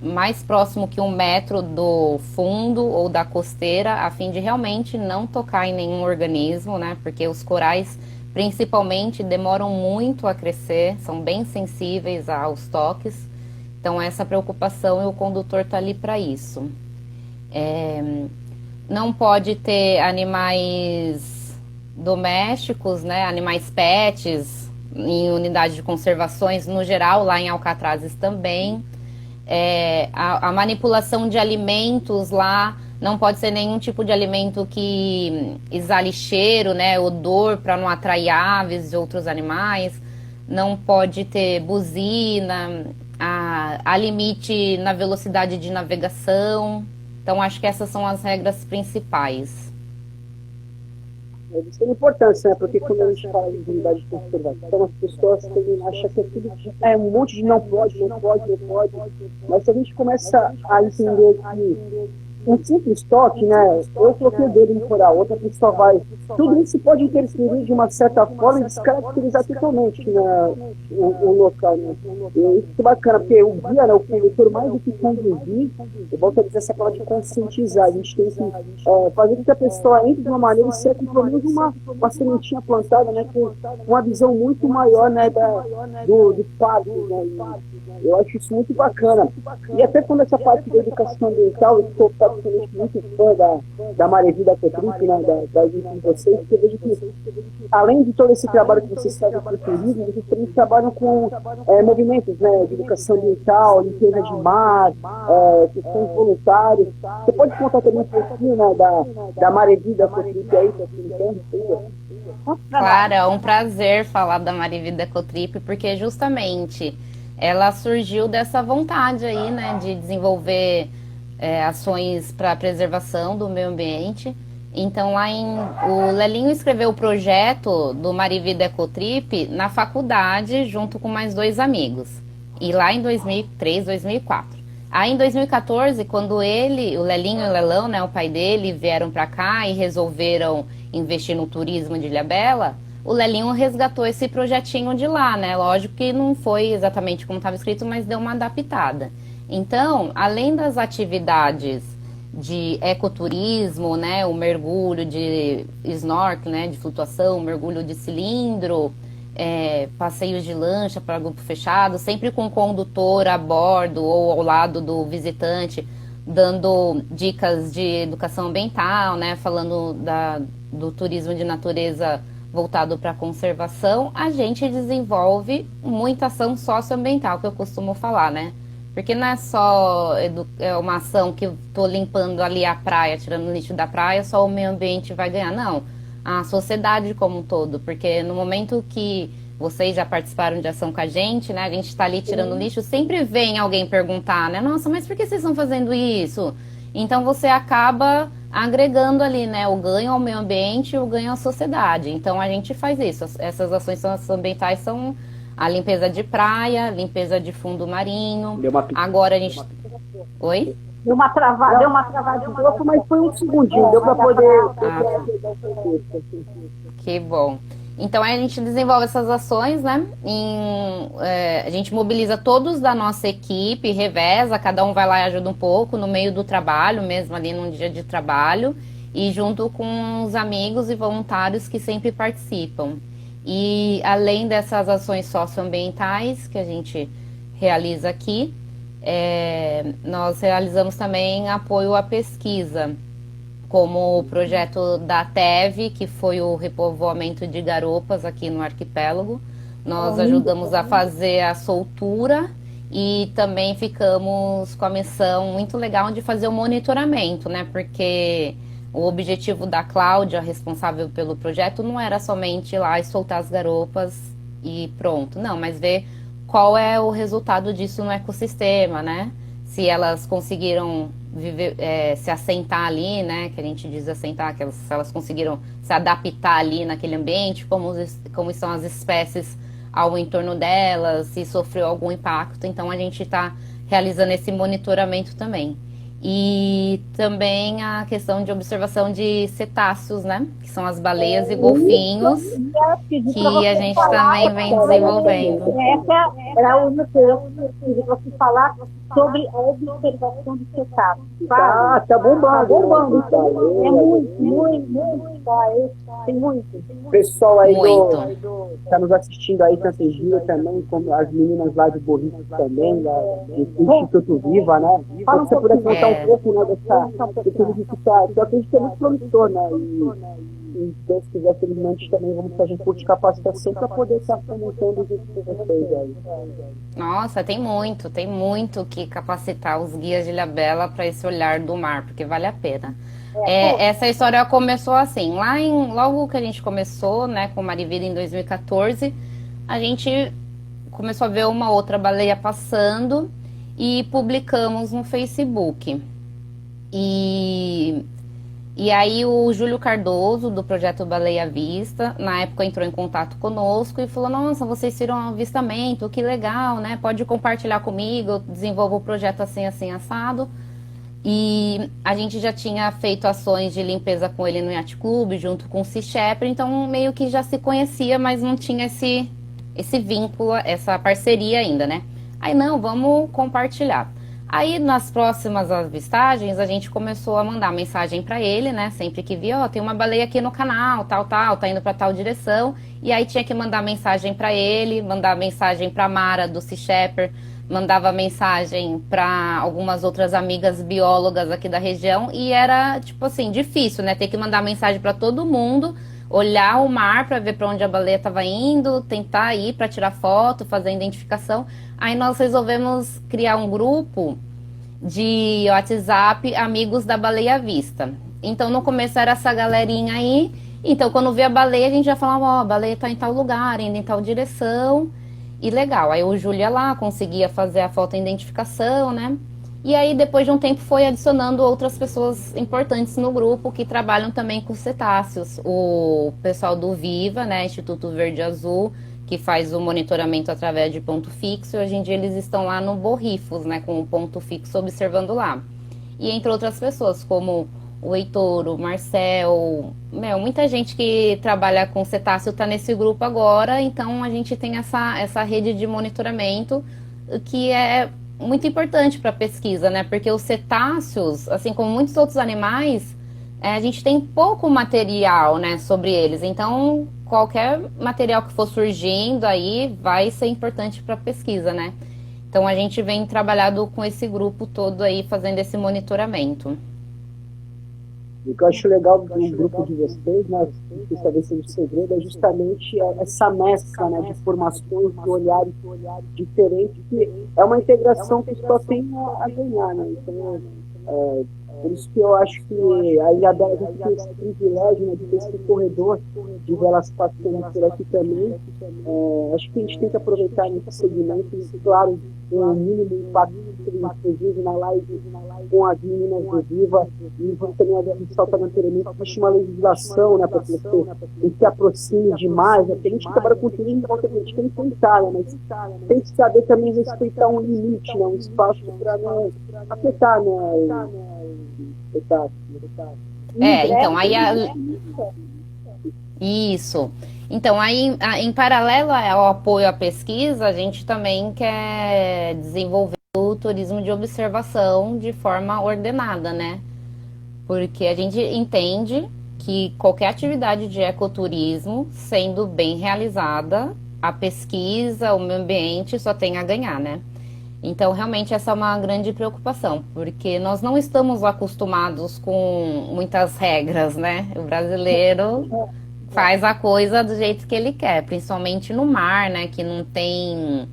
mais próximo que 1 metro do fundo ou da costeira, a fim de realmente não tocar em nenhum organismo, né? Porque os corais, principalmente, demoram muito a crescer, são bem sensíveis aos toques. Então, essa preocupação, e o condutor está ali para isso. Não pode ter animais domésticos, né? Animais pets, em unidade de conservações, no geral, lá em Alcatrazes também. A manipulação de alimentos lá não pode ser nenhum tipo de alimento que exale cheiro, né, odor, para não atrair aves e outros animais. Não pode ter buzina, há limite na velocidade de navegação. Então, acho que essas são as regras principais. Isso tem importância, né? Porque quando a gente fala de unidade de conservação, as pessoas acham que é tudo um monte de não pode. Mas se a gente começa a entender que um simples toque, né? Eu coloquei o dedo no coral, outra pessoa vai. Tudo isso pode interferir de uma certa forma e descaracterizar totalmente, né, o local, né? E isso é bacana, porque o guia, né, o condutor, mais do que conduzir, eu volto a dizer essa palavra de conscientizar. A gente tem que fazer com que a pessoa entre de uma maneira e seja pelo menos uma sementinha plantada, né, com uma visão muito maior, né, do parque, né? E eu acho isso muito bacana. E até quando essa parte da educação ambiental, eu estou particularmente muito fã da Marevida Ecotrip, né, da gente de vocês, porque eu vejo que, além de todo esse trabalho que vocês fazem com o turismo, vocês também trabalham com movimentos, né, de educação ambiental, limpeza de mar, questões voluntárias. Você pode contar também um pouquinho, né, da Marevida Ecotrip aí, que Claro, é um prazer falar da Marevida Ecotrip, porque justamente ela surgiu dessa vontade aí, né, de desenvolver ações para a preservação do meio ambiente. Então, o Lelinho escreveu o projeto do Marevida Ecotrip na faculdade, junto com mais 2 amigos. E lá em 2003, 2004. Aí, em 2014, quando o Lelinho e o Lelão, né, o pai dele, vieram para cá e resolveram investir no turismo de Ilhabela, o Lelinho resgatou esse projetinho de lá, né? Lógico que não foi exatamente como estava escrito, mas deu uma adaptada. Então, além das atividades de ecoturismo, né, o mergulho de snorkel, né, de flutuação, mergulho de cilindro, passeios de lancha para grupo fechado, sempre com condutor a bordo ou ao lado do visitante, dando dicas de educação ambiental, né, falando do turismo de natureza voltado para a conservação, a gente desenvolve muita ação socioambiental, que eu costumo falar, né? Porque não é só uma ação que estou limpando ali a praia, tirando o lixo da praia, só o meio ambiente vai ganhar. Não, a sociedade como um todo. Porque no momento que vocês já participaram de ação com a gente, né? A gente está ali tirando lixo, sempre vem alguém perguntar, né? Nossa, mas por que vocês estão fazendo isso? Então você acaba agregando ali, né? O ganho ao meio ambiente e o ganho à sociedade. Então a gente faz isso. Essas ações socioambientais são a limpeza de praia, limpeza de fundo marinho. Agora a gente... Oi? Deu uma travada de pouco, mas foi um segundinho, deu para poder... Que bom. Então a gente desenvolve essas ações, né? A gente mobiliza todos da nossa equipe, reveza, cada um vai lá e ajuda um pouco no meio do trabalho, mesmo ali num dia de trabalho, e junto com os amigos e voluntários que sempre participam. E além dessas ações socioambientais que a gente realiza aqui, nós realizamos também apoio à pesquisa, como o projeto da TEV, que foi o repovoamento de garopas aqui no arquipélago. Nós ajudamos a fazer a soltura e também ficamos com a missão muito legal de fazer o monitoramento, né? Porque o objetivo da Cláudia, responsável pelo projeto, não era somente ir lá e soltar as garopas e pronto. Não, mas ver qual é o resultado disso no ecossistema, né? Se elas conseguiram viver, se assentar ali, né? Que a gente diz assentar, se elas conseguiram se adaptar ali naquele ambiente, como estão as espécies ao entorno delas, se sofreu algum impacto. Então a gente está realizando esse monitoramento também. E também a questão de observação de cetáceos, né? Que são as baleias e golfinhos, que a gente também vem desenvolvendo. Essa era uma coisa que eu você falar sobre a observação de cetáceos. Tá bombando. É muito. Tem muito. Pessoal aí tá nos assistindo aí, tanto em Giro também, como as meninas lá de Borrico também, do Instituto Viva, né? Se você puder contar um pouco, né, desse vídeo que eu acredito que é muito promissor, né? E se Deus quiser, felizmente, também vamos fazer um curso de capacitação para poder estar fomentando os estudos de vocês aí. Nossa, tem muito que capacitar os guias de Ilhabela para esse olhar do mar, porque vale a pena. Essa história começou assim, logo que a gente começou, né, com Marivida em 2014, a gente começou a ver uma outra baleia passando e publicamos no Facebook. E aí o Júlio Cardoso, do projeto Baleia Vista, na época entrou em contato conosco e falou, nossa, vocês viram um avistamento, que legal, né? Pode compartilhar comigo, eu desenvolvo o projeto assim, assim, assado. E a gente já tinha feito ações de limpeza com ele no Yacht Club, junto com o Sea Shepherd, então meio que já se conhecia, mas não tinha esse vínculo, essa parceria ainda, né? Aí não, vamos compartilhar. Aí, nas próximas avistagens, a gente começou a mandar mensagem para ele, né? Sempre que via, tem uma baleia aqui no canal, tal, tá indo para tal direção. E aí tinha que mandar mensagem para ele, mandar mensagem para Mara, do Sea Shepherd, mandava mensagem para algumas outras amigas biólogas aqui da região. E era, tipo assim, difícil, né? Ter que mandar mensagem para todo mundo, olhar o mar para ver para onde a baleia estava indo, tentar ir para tirar foto, fazer a identificação. Aí nós resolvemos criar um grupo de WhatsApp Amigos da Baleia Vista. Então no começo era essa galerinha aí. Então quando via a baleia a gente já falava, a baleia tá em tal lugar, indo em tal direção. E legal, aí o Júlio ia lá, conseguia fazer a foto-identificação, né? E aí depois de um tempo foi adicionando outras pessoas importantes no grupo que trabalham também com cetáceos. O pessoal do Viva, né, Instituto Verde Azul, que faz o monitoramento através de ponto fixo. Hoje em dia eles estão lá no Borrifos, né, com o ponto fixo observando lá. E entre outras pessoas, como o Heitor, o Marcel, muita gente que trabalha com cetáceo está nesse grupo agora, então a gente tem essa rede de monitoramento que é muito importante para a pesquisa, né? Porque os cetáceos, assim como muitos outros animais, a gente tem pouco material, né, sobre eles. Então, qualquer material que for surgindo aí vai ser importante para a pesquisa, né? Então, a gente vem trabalhando com esse grupo todo aí, fazendo esse monitoramento. O que eu acho legal do grupo de vocês, né, que talvez seja o segredo, é justamente essa mescla, né, de formações, de olhares diferentes, que é uma integração que só tem a ganhar, né? Então, por isso que eu acho que a Ilhabela a gente tem esse privilégio, né, de ter esse corredor de ver elas passando por aqui também. Acho que a gente tem que aproveitar nesse segmento e, claro, ter o mínimo impacto, inclusive na live com as meninas do Viva, e também a ressaltar anteriormente, existe uma legislação, né, para que você não se aproxime demais, né, porque a gente trabalha com turismo, a gente tem que tentar, né, mas tem que saber também respeitar um limite, né, um espaço para não afetar, né, então, aí isso. Então, aí, em paralelo ao apoio à pesquisa, a gente também quer desenvolver o turismo de observação de forma ordenada, né? Porque a gente entende que qualquer atividade de ecoturismo, sendo bem realizada, a pesquisa, o meio ambiente só tem a ganhar, né? Então, realmente, essa é uma grande preocupação, porque nós não estamos acostumados com muitas regras, né? O brasileiro faz a coisa do jeito que ele quer, principalmente no mar, né? Que não tem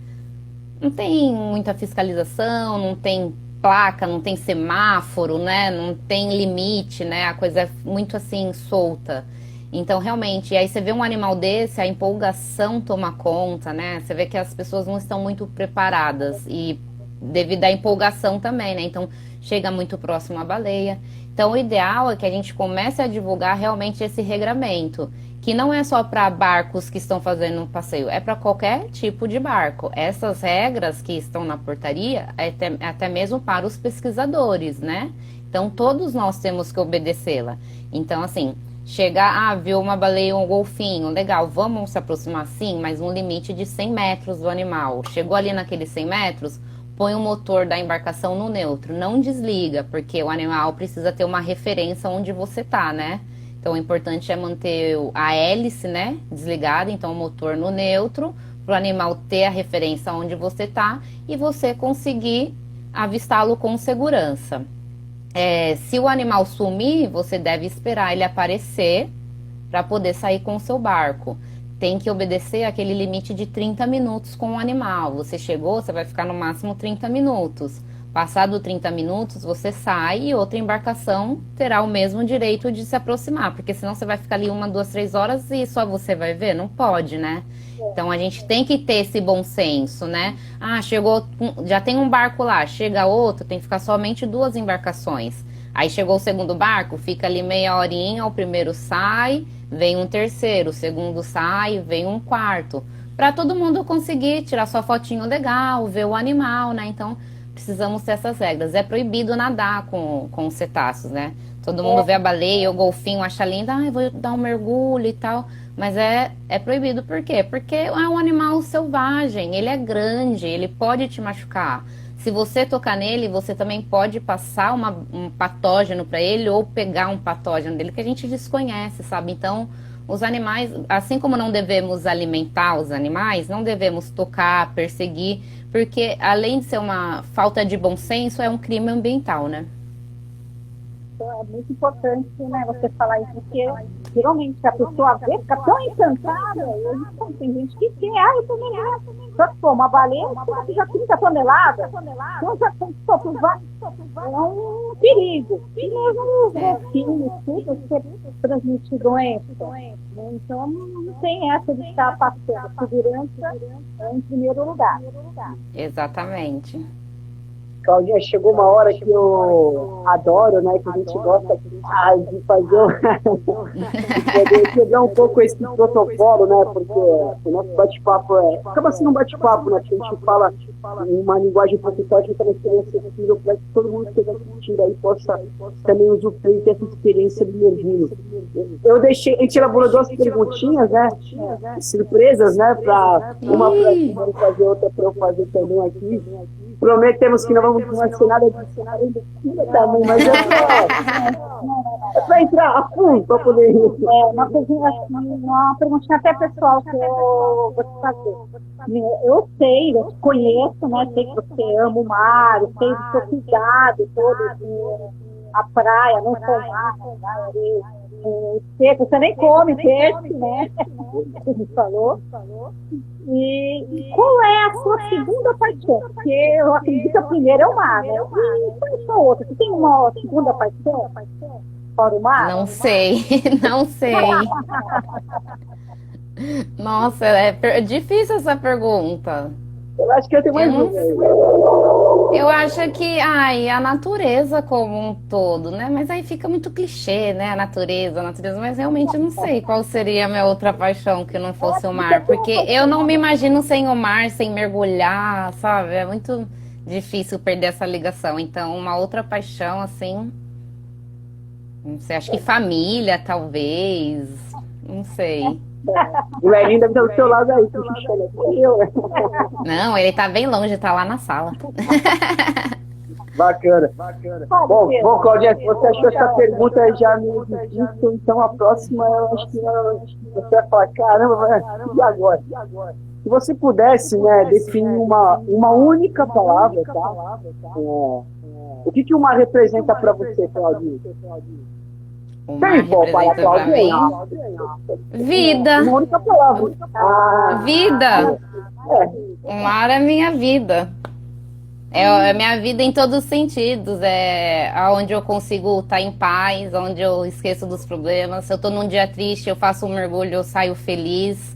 muita fiscalização, não tem placa, não tem semáforo, né? Não tem limite, né? A coisa é muito assim solta. Então, realmente, aí você vê um animal desse, a empolgação toma conta, né? Você vê que as pessoas não estão muito preparadas e devido à empolgação também, né? Então, chega muito próximo à baleia. Então, o ideal é que a gente comece a divulgar realmente esse regramento, que não é só para barcos que estão fazendo um passeio, é para qualquer tipo de barco. Essas regras que estão na portaria é até mesmo para os pesquisadores, né? Então, todos nós temos que obedecê-la. Então, assim, chegar, viu uma baleia ou um golfinho, legal, vamos se aproximar sim, mas um limite de 100 metros do animal. Chegou ali naqueles 100 metros, põe o motor da embarcação no neutro, não desliga, porque o animal precisa ter uma referência onde você tá, né? Então, o importante é manter a hélice, né, desligada, então o motor no neutro, para o animal ter a referência onde você tá e você conseguir avistá-lo com segurança. Se o animal sumir, você deve esperar ele aparecer para poder sair com o seu barco. Tem que obedecer aquele limite de 30 minutos com o animal. Você chegou, você vai ficar no máximo 30 minutos. Passado 30 minutos, você sai e outra embarcação terá o mesmo direito de se aproximar, porque senão você vai ficar ali 1, 2, 3 horas e só você vai ver? Não pode, né? Então a gente tem que ter esse bom senso, né? Chegou, já tem um barco lá, chega outro, tem que ficar somente 2 embarcações. Aí chegou o segundo barco, fica ali meia horinha, o primeiro sai, vem um terceiro, o segundo sai, vem um quarto. Para todo mundo conseguir tirar sua fotinho legal, ver o animal, né? Então precisamos ter essas regras. É proibido nadar com os cetáceos, né? Todo mundo vê a baleia, o golfinho, acha linda, eu vou dar um mergulho e tal. Mas é proibido por quê? Porque é um animal selvagem, ele é grande, ele pode te machucar. Se você tocar nele, você também pode passar um patógeno para ele ou pegar um patógeno dele que a gente desconhece, sabe? Então, os animais, assim como não devemos alimentar os animais, não devemos tocar, perseguir, porque além de ser uma falta de bom senso, é um crime ambiental, né? Então, é muito importante, né, você falar isso, porque geralmente a pessoa vê, fica tão encantada, tem gente que quer, eu também não. Só que, uma baleia que já 30 toneladas, então já tem é um perigo. E mesmo os golfinhos, tudo, você transmite doença. Então, não tem essa de estar passando. Segurança em primeiro lugar. Exatamente. Claudinha, chegou uma hora que eu adoro, né? Que a gente gosta de fazer de poder quebrar um pouco esse protocolo, né? Porque o nosso bate-papo acaba sendo um bate-papo, né? Que a gente fala uma linguagem protocológica que também seria acessível para que todo mundo que esteja assistindo aí possa também usufruir dessa experiência do mergulho. A gente elaborou duas perguntinhas, né? Surpresas, né? Uma para eu fazer, outra para eu fazer também aqui. Prometemos que não vamos mais ser nada de também, mas é para entrar a fundo, para poder. Uma perguntinha até pessoal que eu vou te fazer. Eu sei, eu te conheço, né? Sei que você ama o mar, eu sei do seu cuidado todo de a praia, não tomar, você nem come peixe, né? Você falou. E qual é a sua segunda paixão? Porque eu acredito que a primeira é o mar, né? E qual é a sua outra? Você tem uma segunda paixão fora o mar? Não sei, não sei. Nossa, é difícil essa pergunta. Eu acho que eu tenho mais uma. Eu acho que, a natureza como um todo, né? Mas aí fica muito clichê, né? A natureza, mas realmente eu não sei qual seria a minha outra paixão que não fosse o mar. Porque eu não me imagino sem o mar, sem mergulhar, sabe? É muito difícil perder essa ligação. Então, uma outra paixão, assim, não sei, acho que família, talvez, não sei. O Lelinho deve estar do seu lado aí, Não, ele tá bem longe, tá lá na sala. Bacana. Bom, Claudinha, se você achou essa pergunta já meio difícil, então a próxima eu acho que você vai falar, caramba, e agora? Se você pudesse, né, definir uma única palavra, tá? O que o mar representa para você, Claudinha? O mar representa pra mim vida. Uma única palavra. Vida. O mar é minha vida. É a minha vida em todos os sentidos. É onde eu consigo estar em paz, onde eu esqueço dos problemas. Se eu tô num dia triste, eu faço um mergulho, eu saio feliz.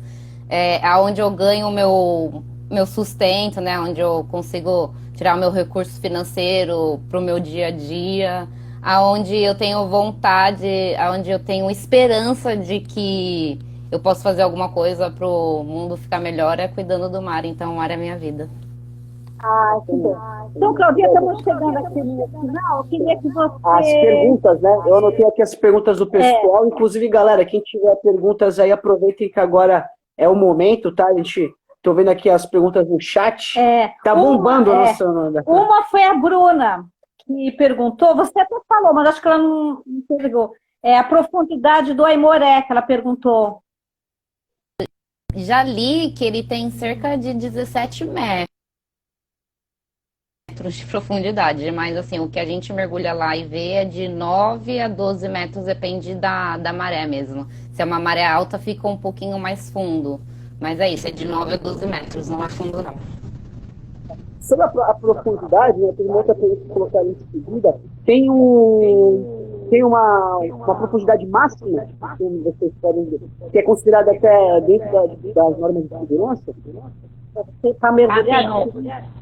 Aonde eu ganho o meu sustento, né? Onde eu consigo tirar o meu recurso financeiro pro meu dia a dia. Aonde eu tenho vontade, aonde eu tenho esperança de que eu posso fazer alguma coisa pro mundo ficar melhor, é cuidando do mar. Então, o mar é minha vida. Que bom. Então, Claudinha, estamos chegando aqui no final. Eu queria que você... As perguntas, né? Eu anotei aqui as perguntas do pessoal. Inclusive, galera, quem tiver perguntas aí, aproveitem que agora é o momento, tá? Tô vendo aqui as perguntas no chat. Tá bombando a nossa... Uma foi a Bruna, que perguntou, você até falou, mas acho que ela não pegou. A profundidade do Aimoré, que ela perguntou. Já li que ele tem cerca de 17 metros de profundidade, mas assim, o que a gente mergulha lá e vê é de 9 a 12 metros, depende da maré mesmo. Se é uma maré alta, fica um pouquinho mais fundo. Mas é isso, é de 9 a 12 metros, não é fundo não. Sobre a profundidade, né, tem uma outra pergunta que colocaram em seguida, tem uma profundidade máxima, como vocês podem ver, que é considerada até dentro das normas de segurança? Para mergulhar?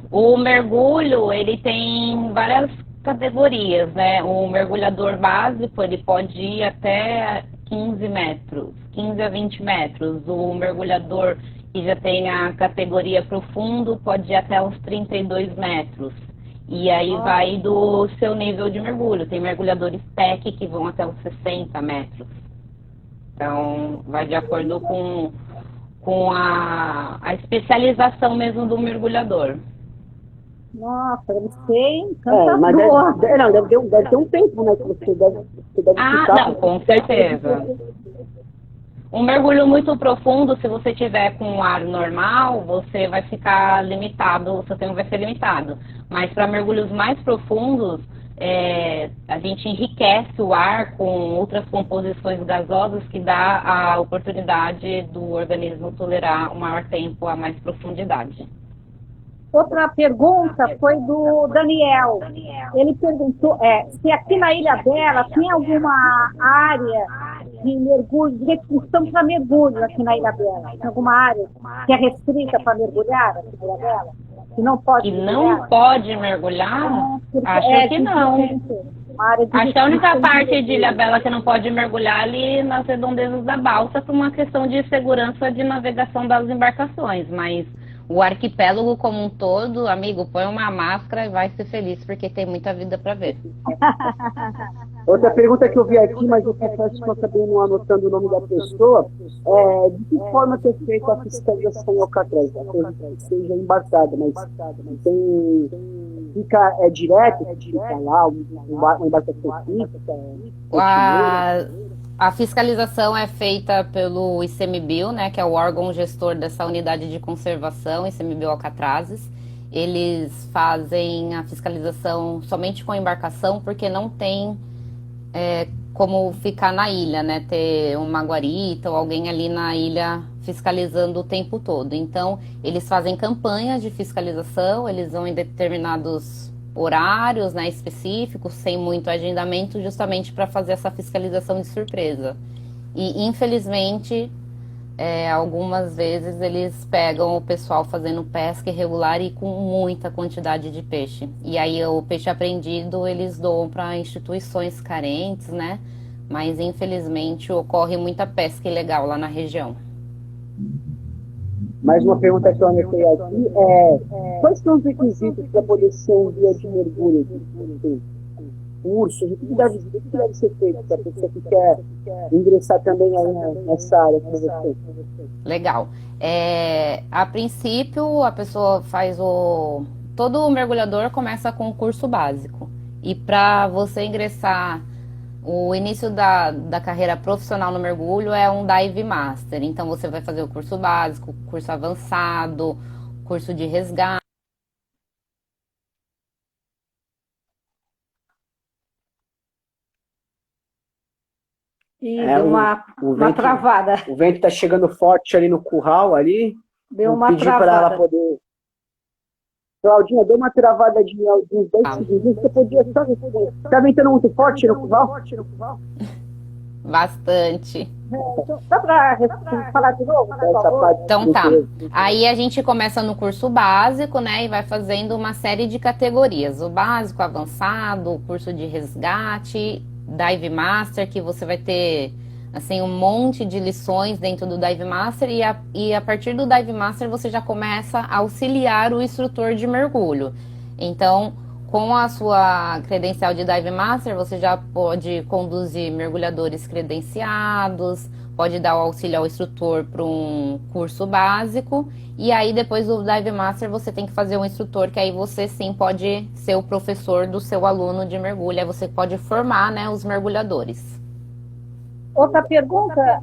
O mergulho, ele tem várias categorias, né? O mergulhador básico, ele pode ir até 15 metros, 15 a 20 metros. O mergulhador que já tem a categoria profundo pode ir até uns 32 metros. E aí vai do seu nível de mergulho. Tem mergulhadores TEC que vão até os 60 metros. Então, vai de acordo com a especialização mesmo do mergulhador. Nossa, deve ser encantador. Mas deve ter um tempo, né, que você deve ficar. Não, com certeza. Um mergulho muito profundo, se você tiver com ar normal, você vai ficar limitado, o seu tempo vai ser limitado. Mas para mergulhos mais profundos, a gente enriquece o ar com outras composições gasosas que dá a oportunidade do organismo tolerar um maior tempo a mais profundidade. Outra pergunta foi do Daniel. Ele perguntou se aqui na Ilha Bela tem alguma área de mergulho, de restrição para mergulho aqui na Ilha Bela. Tem alguma área que é restrita para mergulhar aqui na Ilha Bela? que não pode Que não pode mergulhar? Acho que não. Acho que a única parte de Ilhabela que não pode mergulhar ali nas redondezas da balsa por uma questão de segurança de navegação das embarcações, mas o arquipélago como um todo, amigo, põe uma máscara e vai ser feliz, porque tem muita vida para ver. Outra pergunta que eu vi aqui, mas eu confesso que eu acabei não anotando o nome da pessoa, de que forma que é feita a fiscalização em Alcatraz? Que seja embarcada, mas fica direto, fica lá, uma embarcação fixa? A fiscalização é feita pelo ICMBio, né, que é o órgão gestor dessa unidade de conservação, ICMBio Alcatrazes. Eles fazem a fiscalização somente com a embarcação, porque não tem como ficar na ilha, né, ter uma guarita ou alguém ali na ilha fiscalizando o tempo todo. Então, eles fazem campanhas de fiscalização, eles vão em determinados horários, né, específicos, sem muito agendamento, justamente para fazer essa fiscalização de surpresa. E, infelizmente, algumas vezes eles pegam o pessoal fazendo pesca irregular e com muita quantidade de peixe. E aí o peixe apreendido eles doam para instituições carentes, né? Mas, infelizmente, ocorre muita pesca ilegal lá na região. Mais uma pergunta que eu anotei aqui quais são os requisitos para poder ser um guia de mergulho? Cursos, o que deve ser feito para a pessoa que quer ingressar também aí nessa área com você? Legal. A princípio, a pessoa faz todo mergulhador começa com o curso básico. E para você ingressar, o início da carreira profissional no mergulho é um Dive Master. Então, você vai fazer o curso básico, curso avançado, curso de resgate. E deu uma travada. O vento está chegando forte ali no curral, ali. Deu uma travada. Para ela poder... Claudinha, deu uma travada de uns 10 segundos. Você podia só... Tá ventando muito forte no curral? Bastante. Dá para falar de novo? Então tá. Aí a gente começa no curso básico, né? E vai fazendo uma série de categorias. O básico, avançado, o curso de resgate, Dive Master, que você vai ter assim um monte de lições dentro do Dive Master e a partir do Dive Master você já começa a auxiliar o instrutor de mergulho. Então, com a sua credencial de Dive Master, você já pode conduzir mergulhadores credenciados, pode dar o auxílio ao instrutor para um curso básico, e aí depois do Dive Master você tem que fazer um instrutor, que aí você sim pode ser o professor do seu aluno de mergulho, aí você pode formar, né, os mergulhadores. Outra pergunta,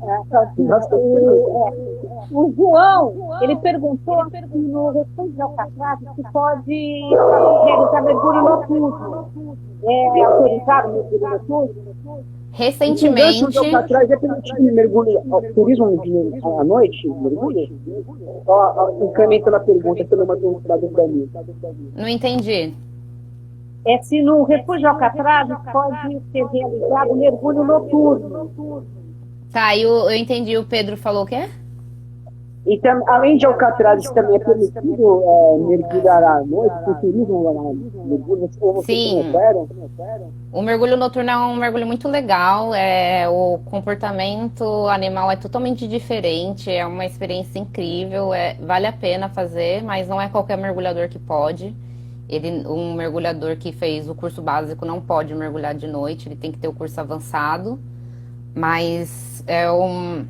o João, ele perguntou se no Refúgio de Alcatraz se pode realizar mergulho noturno. É autorizado mergulho noturno? Recentemente... O Alcatraz é permitido mergulho, turismo à noite, mergulho? Incrementando a pergunta, que eu não mandei para mim. Não entendi. Se no Refúgio de Alcatraz pode ser realizado mergulho noturno. Tá, eu entendi. O Pedro falou o quê? Então, além de Alcatraz, também é permitido mergulhar à noite, com turismo lá na mergulho? Sim. O mergulho noturno é um mergulho muito legal. O comportamento animal é totalmente diferente. É uma experiência incrível. Vale a pena fazer, mas não é qualquer mergulhador que pode. Um mergulhador que fez o curso básico não pode mergulhar de noite, ele tem que ter o curso avançado, mas é uma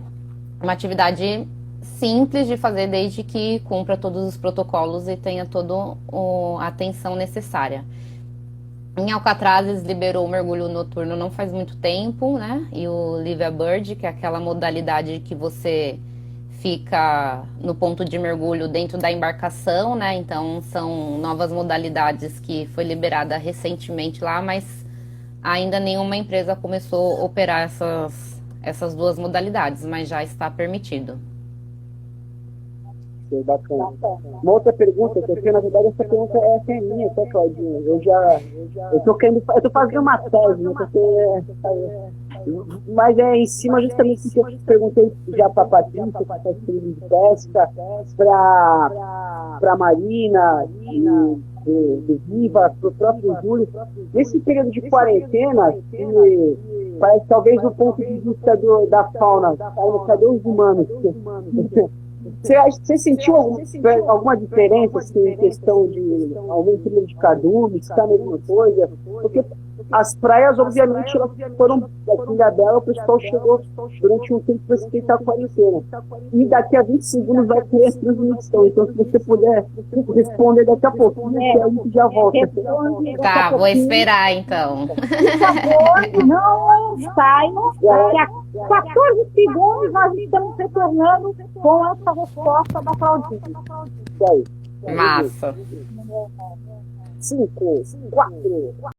atividade simples de fazer desde que cumpra todos os protocolos e tenha toda a atenção necessária. Em Alcatraz liberou o mergulho noturno não faz muito tempo, né? E o Live a Bird, que é aquela modalidade que você fica no ponto de mergulho dentro da embarcação, né? Então são novas modalidades que foi liberada recentemente lá, mas ainda nenhuma empresa começou a operar essas duas modalidades, mas já está permitido. Bacana. Uma outra pergunta, porque na verdade essa pergunta é minha, tá, Claudinha? Eu tô fazendo uma tese, né? Mas em cima justamente do que eu perguntei já para a Patrícia, que faz trilho de pesca, para a Marina, do Viva, pro próprio Júlio, nesse período de quarentena, que parece que talvez do ponto de vista da fauna, cadê os humanos? Você sentiu alguma diferença assim, em questão de aumento de cardume, se está a mesma coisa? Porque as praias, obviamente, elas foram aqui em Ilhabela, o pessoal chegou durante um tempo para respeitar a quarentena. E daqui a 20 segundos vai ter a transmissão. Então, se você puder responder daqui a pouquinho, que a gente já volta. Tá, vou esperar então. Por favor, não saiam, que a 14 segundos nós estamos retornando com essa resposta da Claudinha. E aí? Massa. 5, 4,